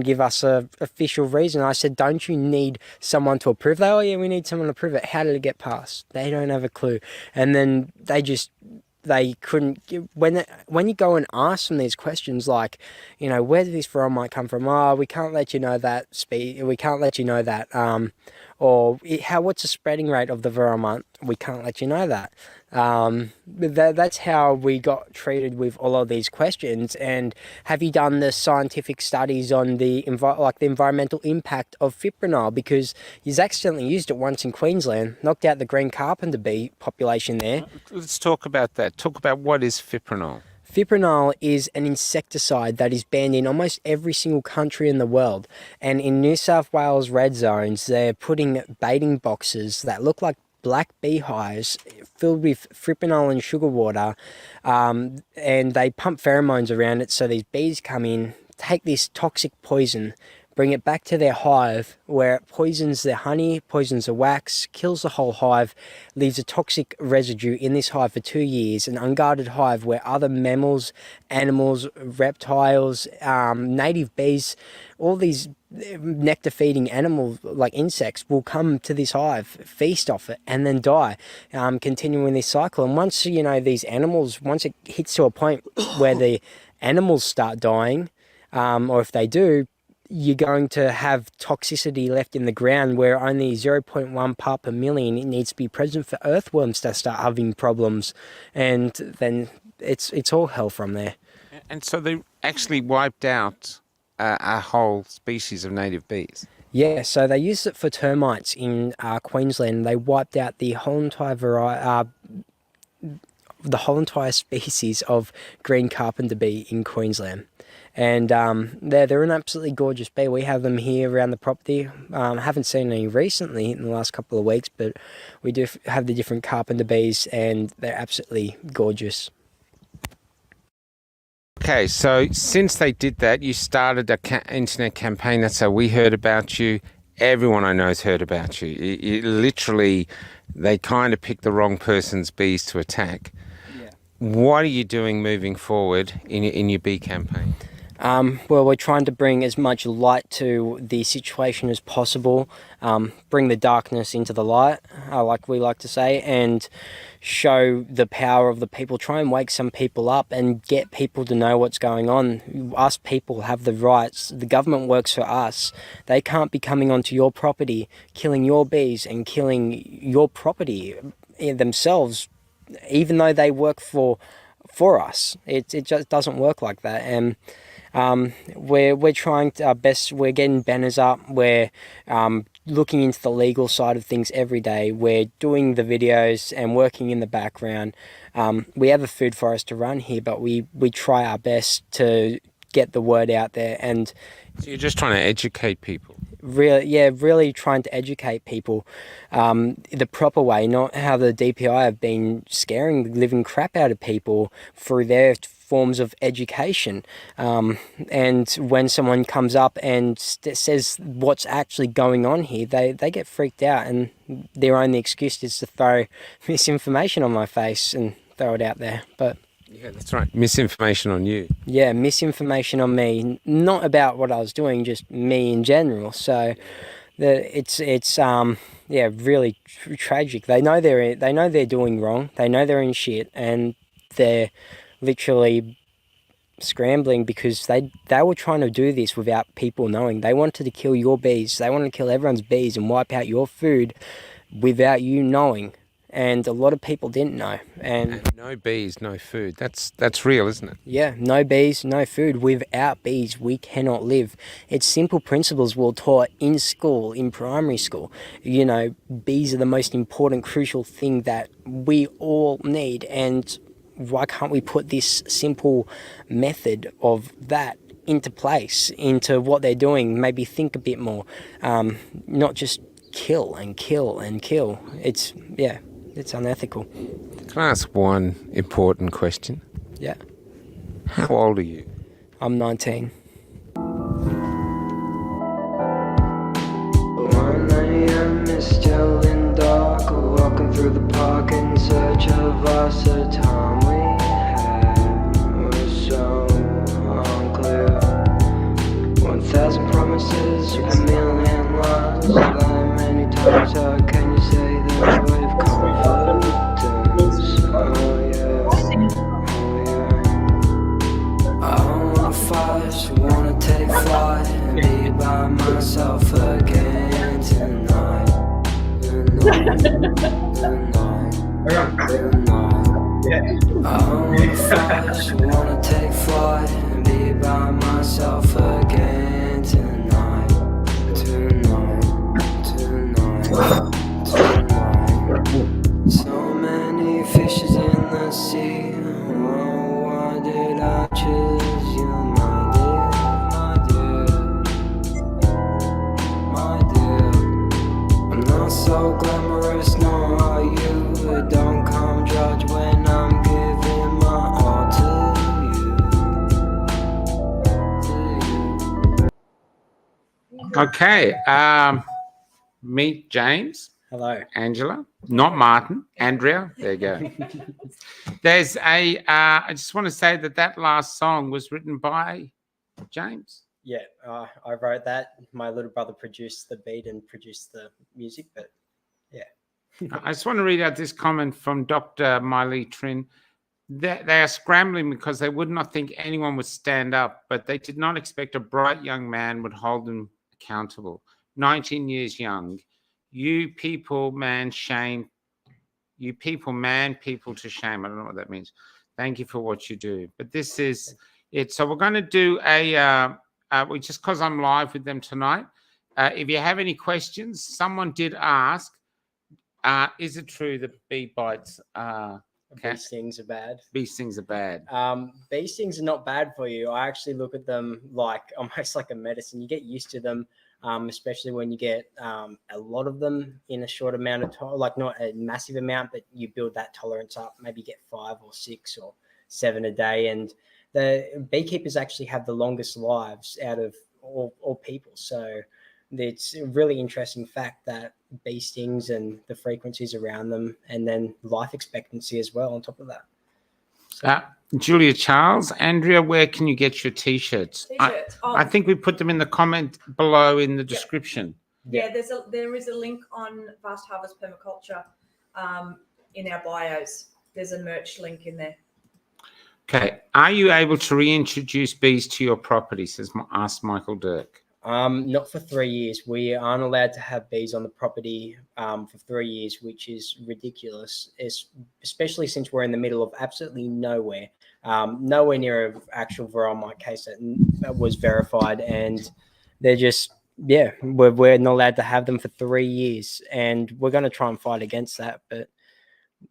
give us a official reason. I said, don't you need someone to approve that? Oh yeah, we need someone to approve it. How did it get passed? They don't have a clue. And then they couldn't. When you go and ask them these questions, like, where did this veromite come from? Oh, we can't let you know that. We can't let you know that. Or what's the spreading rate of the veromite? We can't let you know that. That's how we got treated with all of these questions. And have you done the scientific studies on the environmental impact of fipronil? Because you've accidentally used it once in Queensland, knocked out the green carpenter bee population there. Let's talk about that. Talk about what is fipronil. Fipronil is an insecticide that is banned in almost every single country in the world. And in New South Wales red zones, they're putting baiting boxes that look like black beehives filled with fipronil and sugar water, and they pump pheromones around it, so these bees come in, take this toxic poison, bring it back to their hive, where it poisons their honey, poisons the wax, kills the whole hive, leaves a toxic residue in this hive for 2 years, an unguarded hive where other mammals, animals, reptiles, native bees, all these nectar-feeding animals like insects will come to this hive, feast off it, and then die, continuing this cycle. And once, these animals, once it hits to a point where the animals start dying, or if they do, you're going to have toxicity left in the ground where only 0.1 part per million it needs to be present for earthworms to start having problems, and then it's all hell from there. And so actually wiped out a whole species of native bees. Yeah, so they used it for termites in Queensland. They wiped out the whole entire species of green carpenter bee in Queensland. And they're an absolutely gorgeous bee. We have them here around the property. Haven't seen any recently in the last couple of weeks, but we do have the different carpenter bees, and they're absolutely gorgeous. Okay, so since they did that, you started an internet campaign. That's how we heard about you. Everyone I know has heard about you. Literally, they kind of picked the wrong person's bees to attack. Yeah. What are you doing moving forward in your bee campaign? Well, we're trying to bring as much light to the situation as possible, bring the darkness into the light, like we like to say, and show the power of the people, try and wake some people up and get people to know what's going on. Us people have the rights. The government works for us. They can't be coming onto your property, killing your bees and killing your property themselves, even though they work for us. It just doesn't work like that. And we're trying our best. We're getting banners up. We're looking into the legal side of things every day. We're doing the videos and working in the background. We have a food forest to run here, but we try our best to get the word out there. And so you're just trying to educate people. Really trying to educate people the proper way, not how the DPI have been scaring the living crap out of people through their forms of education. And when someone comes up and says what's actually going on here, they get freaked out, and their only excuse is to throw misinformation on my face and throw it out there. But yeah, that's right. Misinformation on you. Yeah, misinformation on me, not about what I was doing, just me in general. So it's really tragic. They know they're doing wrong. They know they're in shit, and they're literally scrambling because they were trying to do this without people knowing. They wanted to kill your bees. They wanted to kill everyone's bees and wipe out your food without you knowing. And a lot of people didn't know. And no bees, no food. That's real, isn't it? Yeah, no bees, no food. Without bees, we cannot live. It's simple principles we're taught in school, in primary school. You know, bees are the most important, crucial thing that we all need. And why can't we put this simple method of that into place, into what they're doing? Maybe think a bit more, not just kill and kill and kill. It's unethical. Can I ask one important question? Yeah. How old are you? I'm 19. 1 a.m. is still in dark, walking through the park in search of us. The time we had was so unclear. 1,000 promises, a million lies. Like many times, how can you say that we've confidence? Oh yeah, I wanna fight, wanna take flight and be by myself again tonight. I wanna fight, wanna take flight and be by myself again tonight. So many fishes in the sea. Oh, why did I choose you, my dear? I'm not so glamorous, nor are you. Don't come judge when I'm giving my all to you. Okay. Meet James. Hello. Angela, not Martin, Andrea. There you go. There's I just want to say that last song was written by James. Yeah, I wrote that. My little brother produced the beat and produced the music, but yeah. I just want to read out this comment from Dr. Miley Trin. They are scrambling because they would not think anyone would stand up, but they did not expect a bright young man would hold them accountable. 19 years young. You people, man, shame. You people, man, people to shame. I don't know what that means. Thank you for what you do. But this is, So we're going to do just because I'm live with them tonight. If you have any questions, someone did ask, is it true that bee bites Bee stings are bad. bee stings are bad? Bee stings are not bad for you. I actually look at them like almost like a medicine. You get used to them, especially when you get a lot of them in a short amount of time, like not a massive amount, but you build that tolerance up. Maybe get 5 or 6 or 7 a day. And the beekeepers actually have the longest lives out of all people. So it's a really interesting fact that bee stings and the frequencies around them, and then life expectancy as well on top of that. So, Julia Charles, Andrea, where can you get your t-shirts? T-shirts. I think we put them in the comment below in the description. Yeah, there is a link on Vast Harvest Permaculture in our bios. There's a merch link in there. Okay. Are you able to reintroduce bees to your property? Asked Michael Dirk. Not for 3 years. We aren't allowed to have bees on the property for 3 years, which is ridiculous, especially since we're in the middle of absolutely nowhere, nowhere near an actual varroa case that was verified. And they're just, we're not allowed to have them for 3 years. And we're going to try and fight against that. But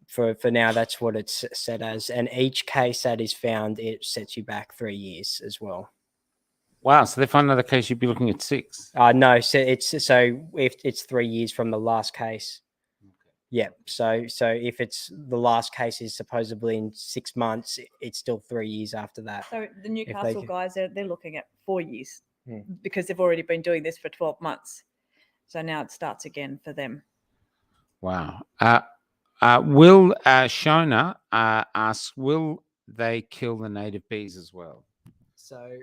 for now, that's what it's set as. And each case that is found, it sets you back 3 years as well. Wow, so they find another case, you'd be looking at 6. No, so if it's 3 years from the last case. Yeah. So if it's the last case is supposedly in 6 months, it's still 3 years after that. So the Newcastle guys, they're looking at 4 years because they've already been doing this for 12 months. So now it starts again for them. Wow. Will Shona asks, will they kill the native bees as well? So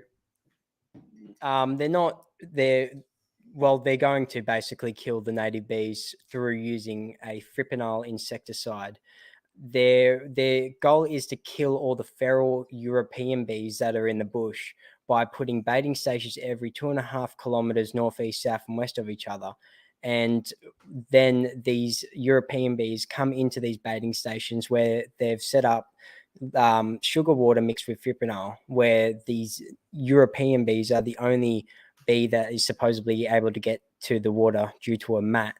they're going to basically kill the native bees through using a fipronil insecticide. Their goal is to kill all the feral European bees that are in the bush by putting baiting stations every 2.5 kilometers northeast, south, and west of each other. And then these European bees come into these baiting stations where they've set up sugar water mixed with fipronil, where these European bees are the only bee that is supposedly able to get to the water due to a mat.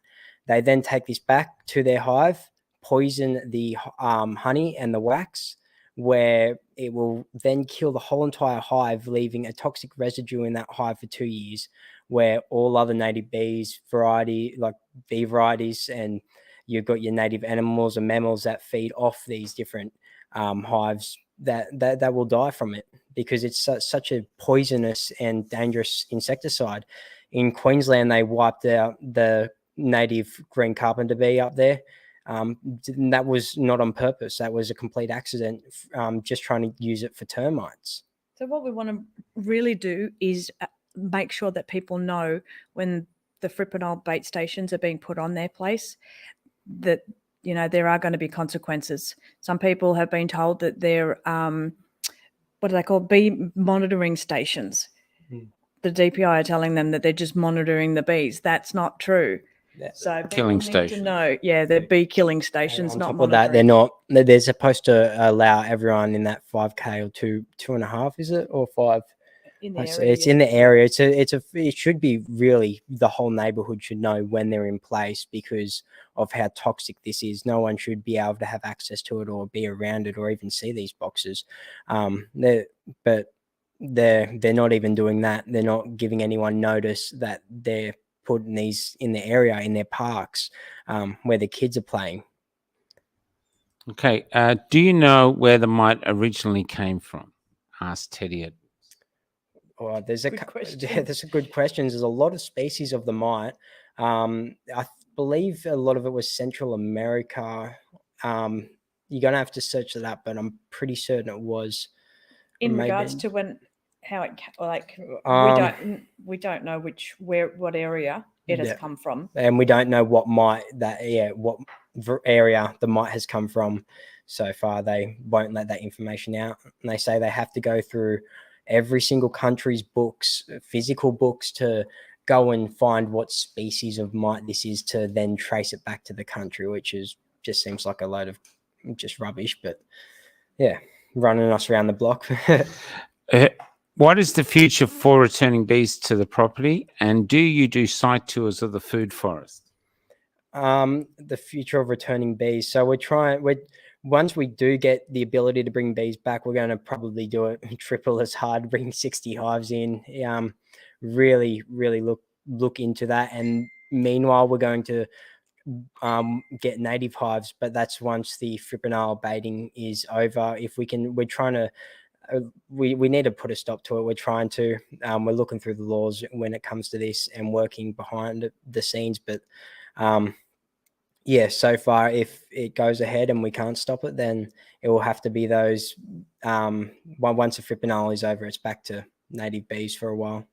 They then take this back to their hive, poison the honey and the wax, where it will then kill the whole entire hive, leaving a toxic residue in that hive for 2 years, where all other native bees, like bee varieties, and you've got your native animals and mammals that feed off these different hives that will die from it, because it's such a poisonous and dangerous insecticide. In Queensland, they wiped out the native green carpenter bee up there. That was not on purpose. That was a complete accident, just trying to use it for termites. So what we want to really do is make sure that people know when the fipronil bait stations are being put on their place that, you know, there are going to be consequences. Some people have been told that they're, what do they call, bee monitoring stations. The DPI are telling them that they're just monitoring the bees. That's not true. So killing stations. To know, they're bee killing stations. On not top of monitoring. that, they're not. They're supposed to allow everyone in that 5K or 2.5, is it, or 5? In the area, it's in the area. It should be really, the whole neighborhood should know when they're in place because of how toxic this is. No one should be able to have access to it or be around it or even see these boxes. But they're not even doing that. They're not giving anyone notice that they're putting these in the area, in their parks, where the kids are playing. Okay. Do you know where the mite originally came from? Asked Teddy. Well, there's a good question. There's a lot of species of the mite. I believe a lot of it was Central America. You're gonna have to search it up, but I'm pretty certain it was. In regards to how it, like, we don't know what area it has come from, and we don't know what area the mite has come from. So far, they won't let that information out, and they say they have to go through every single country's books, physical books, to go and find what species of mite this is, to then trace it back to the country, which just seems like a load of just rubbish. But yeah, running us around the block. What is the future for returning bees to the property, and do you do site tours of the food forest? The future of returning bees. So we're once we do get the ability to bring bees back, we're going to probably do it triple as hard, bring 60 hives in. Really look into that. And meanwhile, we're going to get native hives, but that's once the fipronil baiting is over. If we can, we're trying to. We need to put a stop to it. We're trying to. We're looking through the laws when it comes to this and working behind the scenes, but. Yeah, so far, if it goes ahead and we can't stop it, then it will have to be those. Once the fipronil is over, it's back to native bees for a while.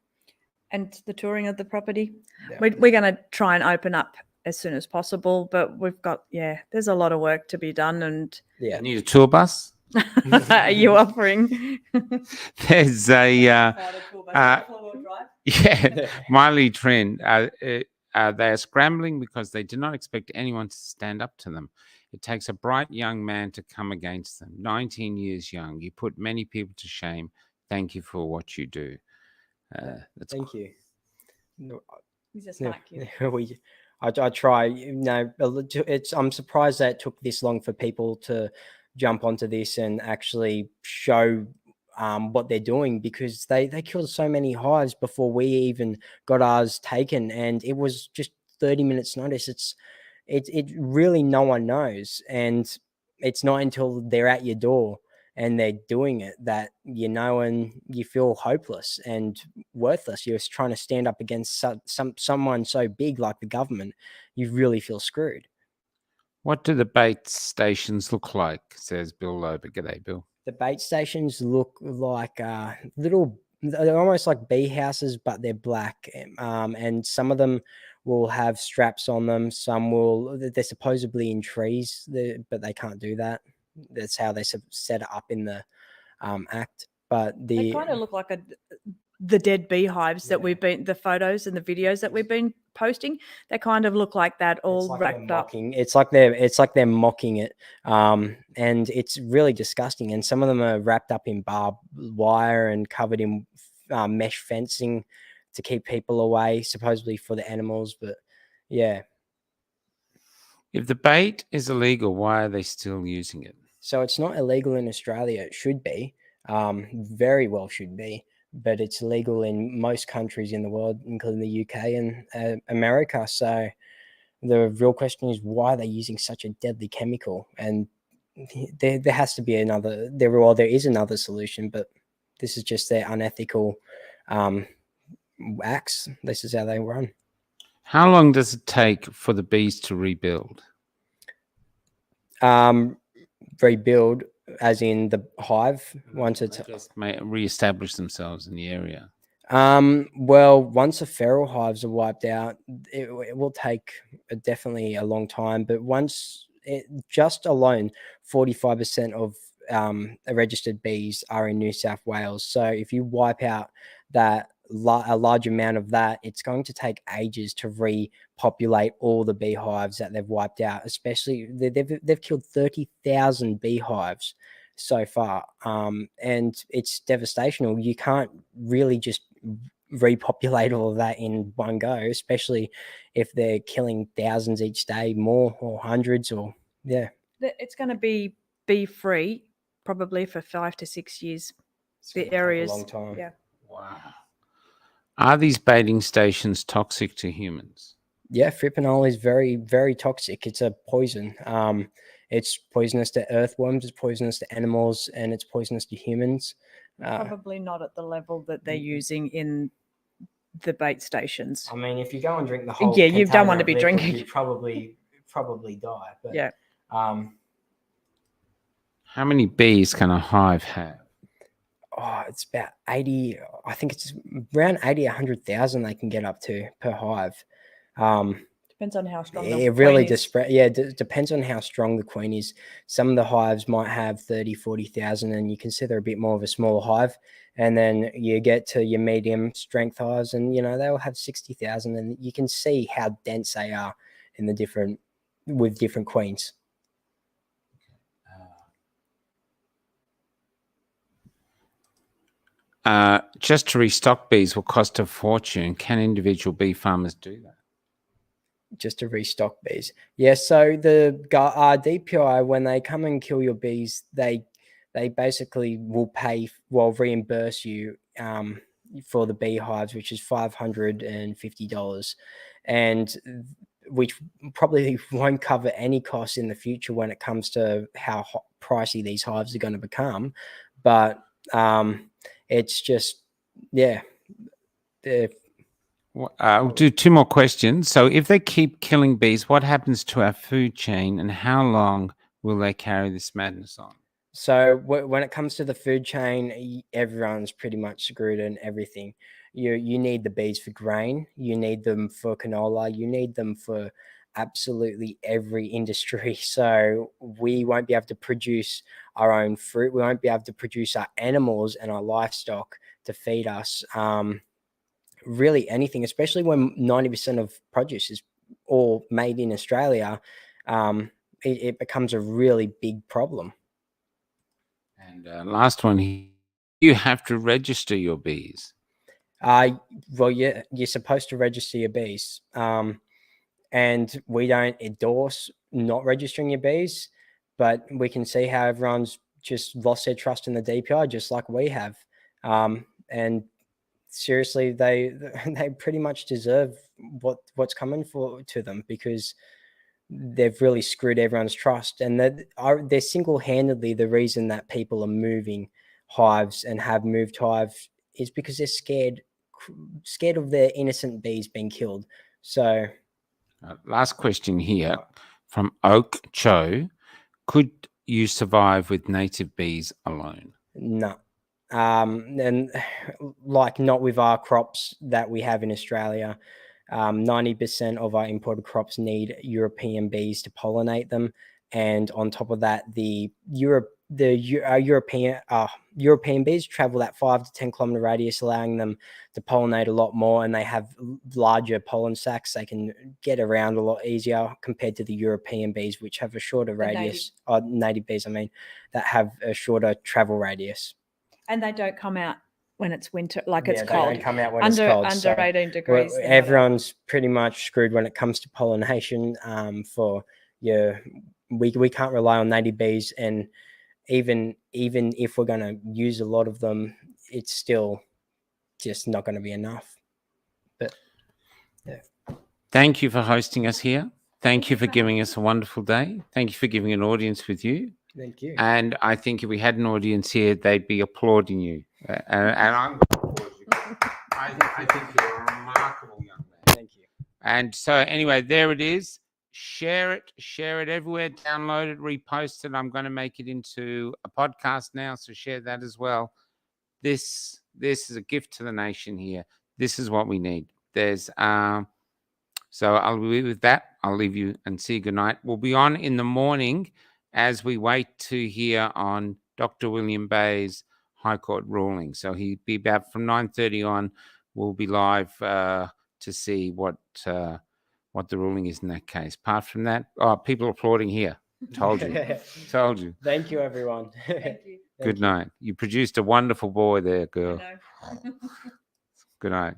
And the touring of the property, Yeah. we're going to try and open up as soon as possible, but we've got, there's a lot of work to be done. And Yeah, You need a tour bus? are you offering? There's a Miley trend. They are scrambling because they do not expect anyone to stand up to them. It takes a bright young man to come against them. 19 years young. You put many people to shame. Thank you for what you do. Thank you. No, He's a yeah, smart kid. I try. I'm surprised that it took this long for people to jump onto this and actually show what they're doing, because they killed so many hives before we even got ours taken, and it was just 30 minutes notice. It really, no one knows, and it's not until they're at your door and they're doing it that you know, and you feel hopeless and worthless. You're trying to stand up against someone so big like the government. You really feel screwed. What do the bait stations look like? Says Bill Lober. G'day, Bill. The bait stations look like they're almost like bee houses, but they're black. And some of them will have straps on them. Some they're supposedly in trees, but they can't do that. That's how they set it up in the act. But They kind of look like the dead beehives that we've been, the photos and the videos that we've been posting. They kind of look like that, all like wrapped up. It's like they're mocking it, and it's really disgusting. And some of them are wrapped up in barbed wire and covered in mesh fencing to keep people away, supposedly for the animals. But yeah. If the bait is illegal, why are they still using it? So it's not illegal in Australia. It should be, very well should be, but it's legal in most countries in the world, including the UK and America. So the real question is, why are they using such a deadly chemical? And there has to be there is another solution, but this is just their unethical acts. This is how they run. How long does it take for the bees to rebuild? Rebuild as in the hive once it's just reestablish themselves in the area. Well, once the feral hives are wiped out, it will take definitely a long time. But just alone, 45% of registered bees are in New South Wales. So if you wipe out a large amount of that, it's going to take ages to repopulate all the beehives that they've wiped out. Especially they've killed 30,000 beehives so far, and it's devastational. You can't really just repopulate all of that in one go, especially if they're killing thousands each day, more or hundreds, or It's going to be bee free probably for 5 to 6 years. The areas, a long time. Yeah. Wow. Are these baiting stations toxic to humans? Yeah, fipronil is very, very toxic. It's a poison. It's poisonous to earthworms, it's poisonous to animals, and it's poisonous to humans. Probably not at the level that they're using in the bait stations. I mean, if you go and drink the whole, you don't want to be liquid, drinking. you probably die. But yeah. How many bees can a hive have? It's about 80. I think it's around 80, 100,000 they can get up to per hive. Depends on how strong it really depends on how strong the queen is. Some of the hives might have 30, 40,000, and you consider a bit more of a smaller hive. And then you get to your medium strength hives, and they'll have 60,000, and you can see how dense they are in with different queens. just to restock bees will cost a fortune. Can individual bee farmers do that? Just to restock bees. Yeah, so the DPI, when they come and kill your bees, they basically will reimburse you for the beehives, which is $550, and which probably won't cover any costs in the future when it comes to how pricey these hives are going to become. But it's just, yeah. I'll do two more questions. So if they keep killing bees, what happens to our food chain, and how long will they carry this madness on? So when it comes to the food chain, everyone's pretty much screwed in everything. You need the bees for grain, you need them for canola, you need them for absolutely every industry. So we won't be able to produce our own fruit. We won't be able to produce our animals and our livestock to feed us. Really anything, especially when 90% of produce is all made in Australia, it becomes a really big problem. And last one, you have to register your bees. Well, yeah, you're supposed to register your bees, and we don't endorse not registering your bees, but we can see how everyone's just lost their trust in the DPI, just like we have. And seriously, they pretty much deserve what's coming to them, because they've really screwed everyone's trust, and they're single-handedly the reason that people are moving hives and have moved hives, is because they're scared of their innocent bees being killed. So last question here from Oak Cho. Could you survive with native bees alone? no. And like, not with our crops that we have in Australia. 90% of our imported crops need European bees to pollinate them, and on top of that, European bees travel that 5 to 10 kilometer radius, allowing them to pollinate a lot more, and they have larger pollen sacs. They can get around a lot easier compared to the European bees, which have a shorter radius. Native bees, I mean, that have a shorter travel radius. And they don't come out when it's winter, like it's They cold. don't come out when under it's cold. under 18 degrees. Everyone's pretty much screwed when it comes to pollination. We can't rely on native bees, and even if we're going to use a lot of them, it's still just not going to be enough. But yeah. Thank you for hosting us here. Thank you for giving us a wonderful day. Thank you for giving an audience with you. Thank you. And I think if we had an audience here, they'd be applauding you. And I'm going to applaud you. I think you're a remarkable young man. Thank you. And so anyway, there it is. Share it everywhere, download it, repost it. I'm going to make it into a podcast now, so share that as well. This is a gift to the nation here. This is what we need. There's so I'll be with that. I'll leave you and see you. Good night. We'll be on in the morning as we wait to hear on Dr. William Bay's High Court ruling. So he'll be about from 9:30 on. We'll be live to see what the ruling is in that case. Apart from that, people are applauding here. Told you. Told you. Thank you, everyone. Thank you. Good night. You produced a wonderful boy there, girl. I know. Good night.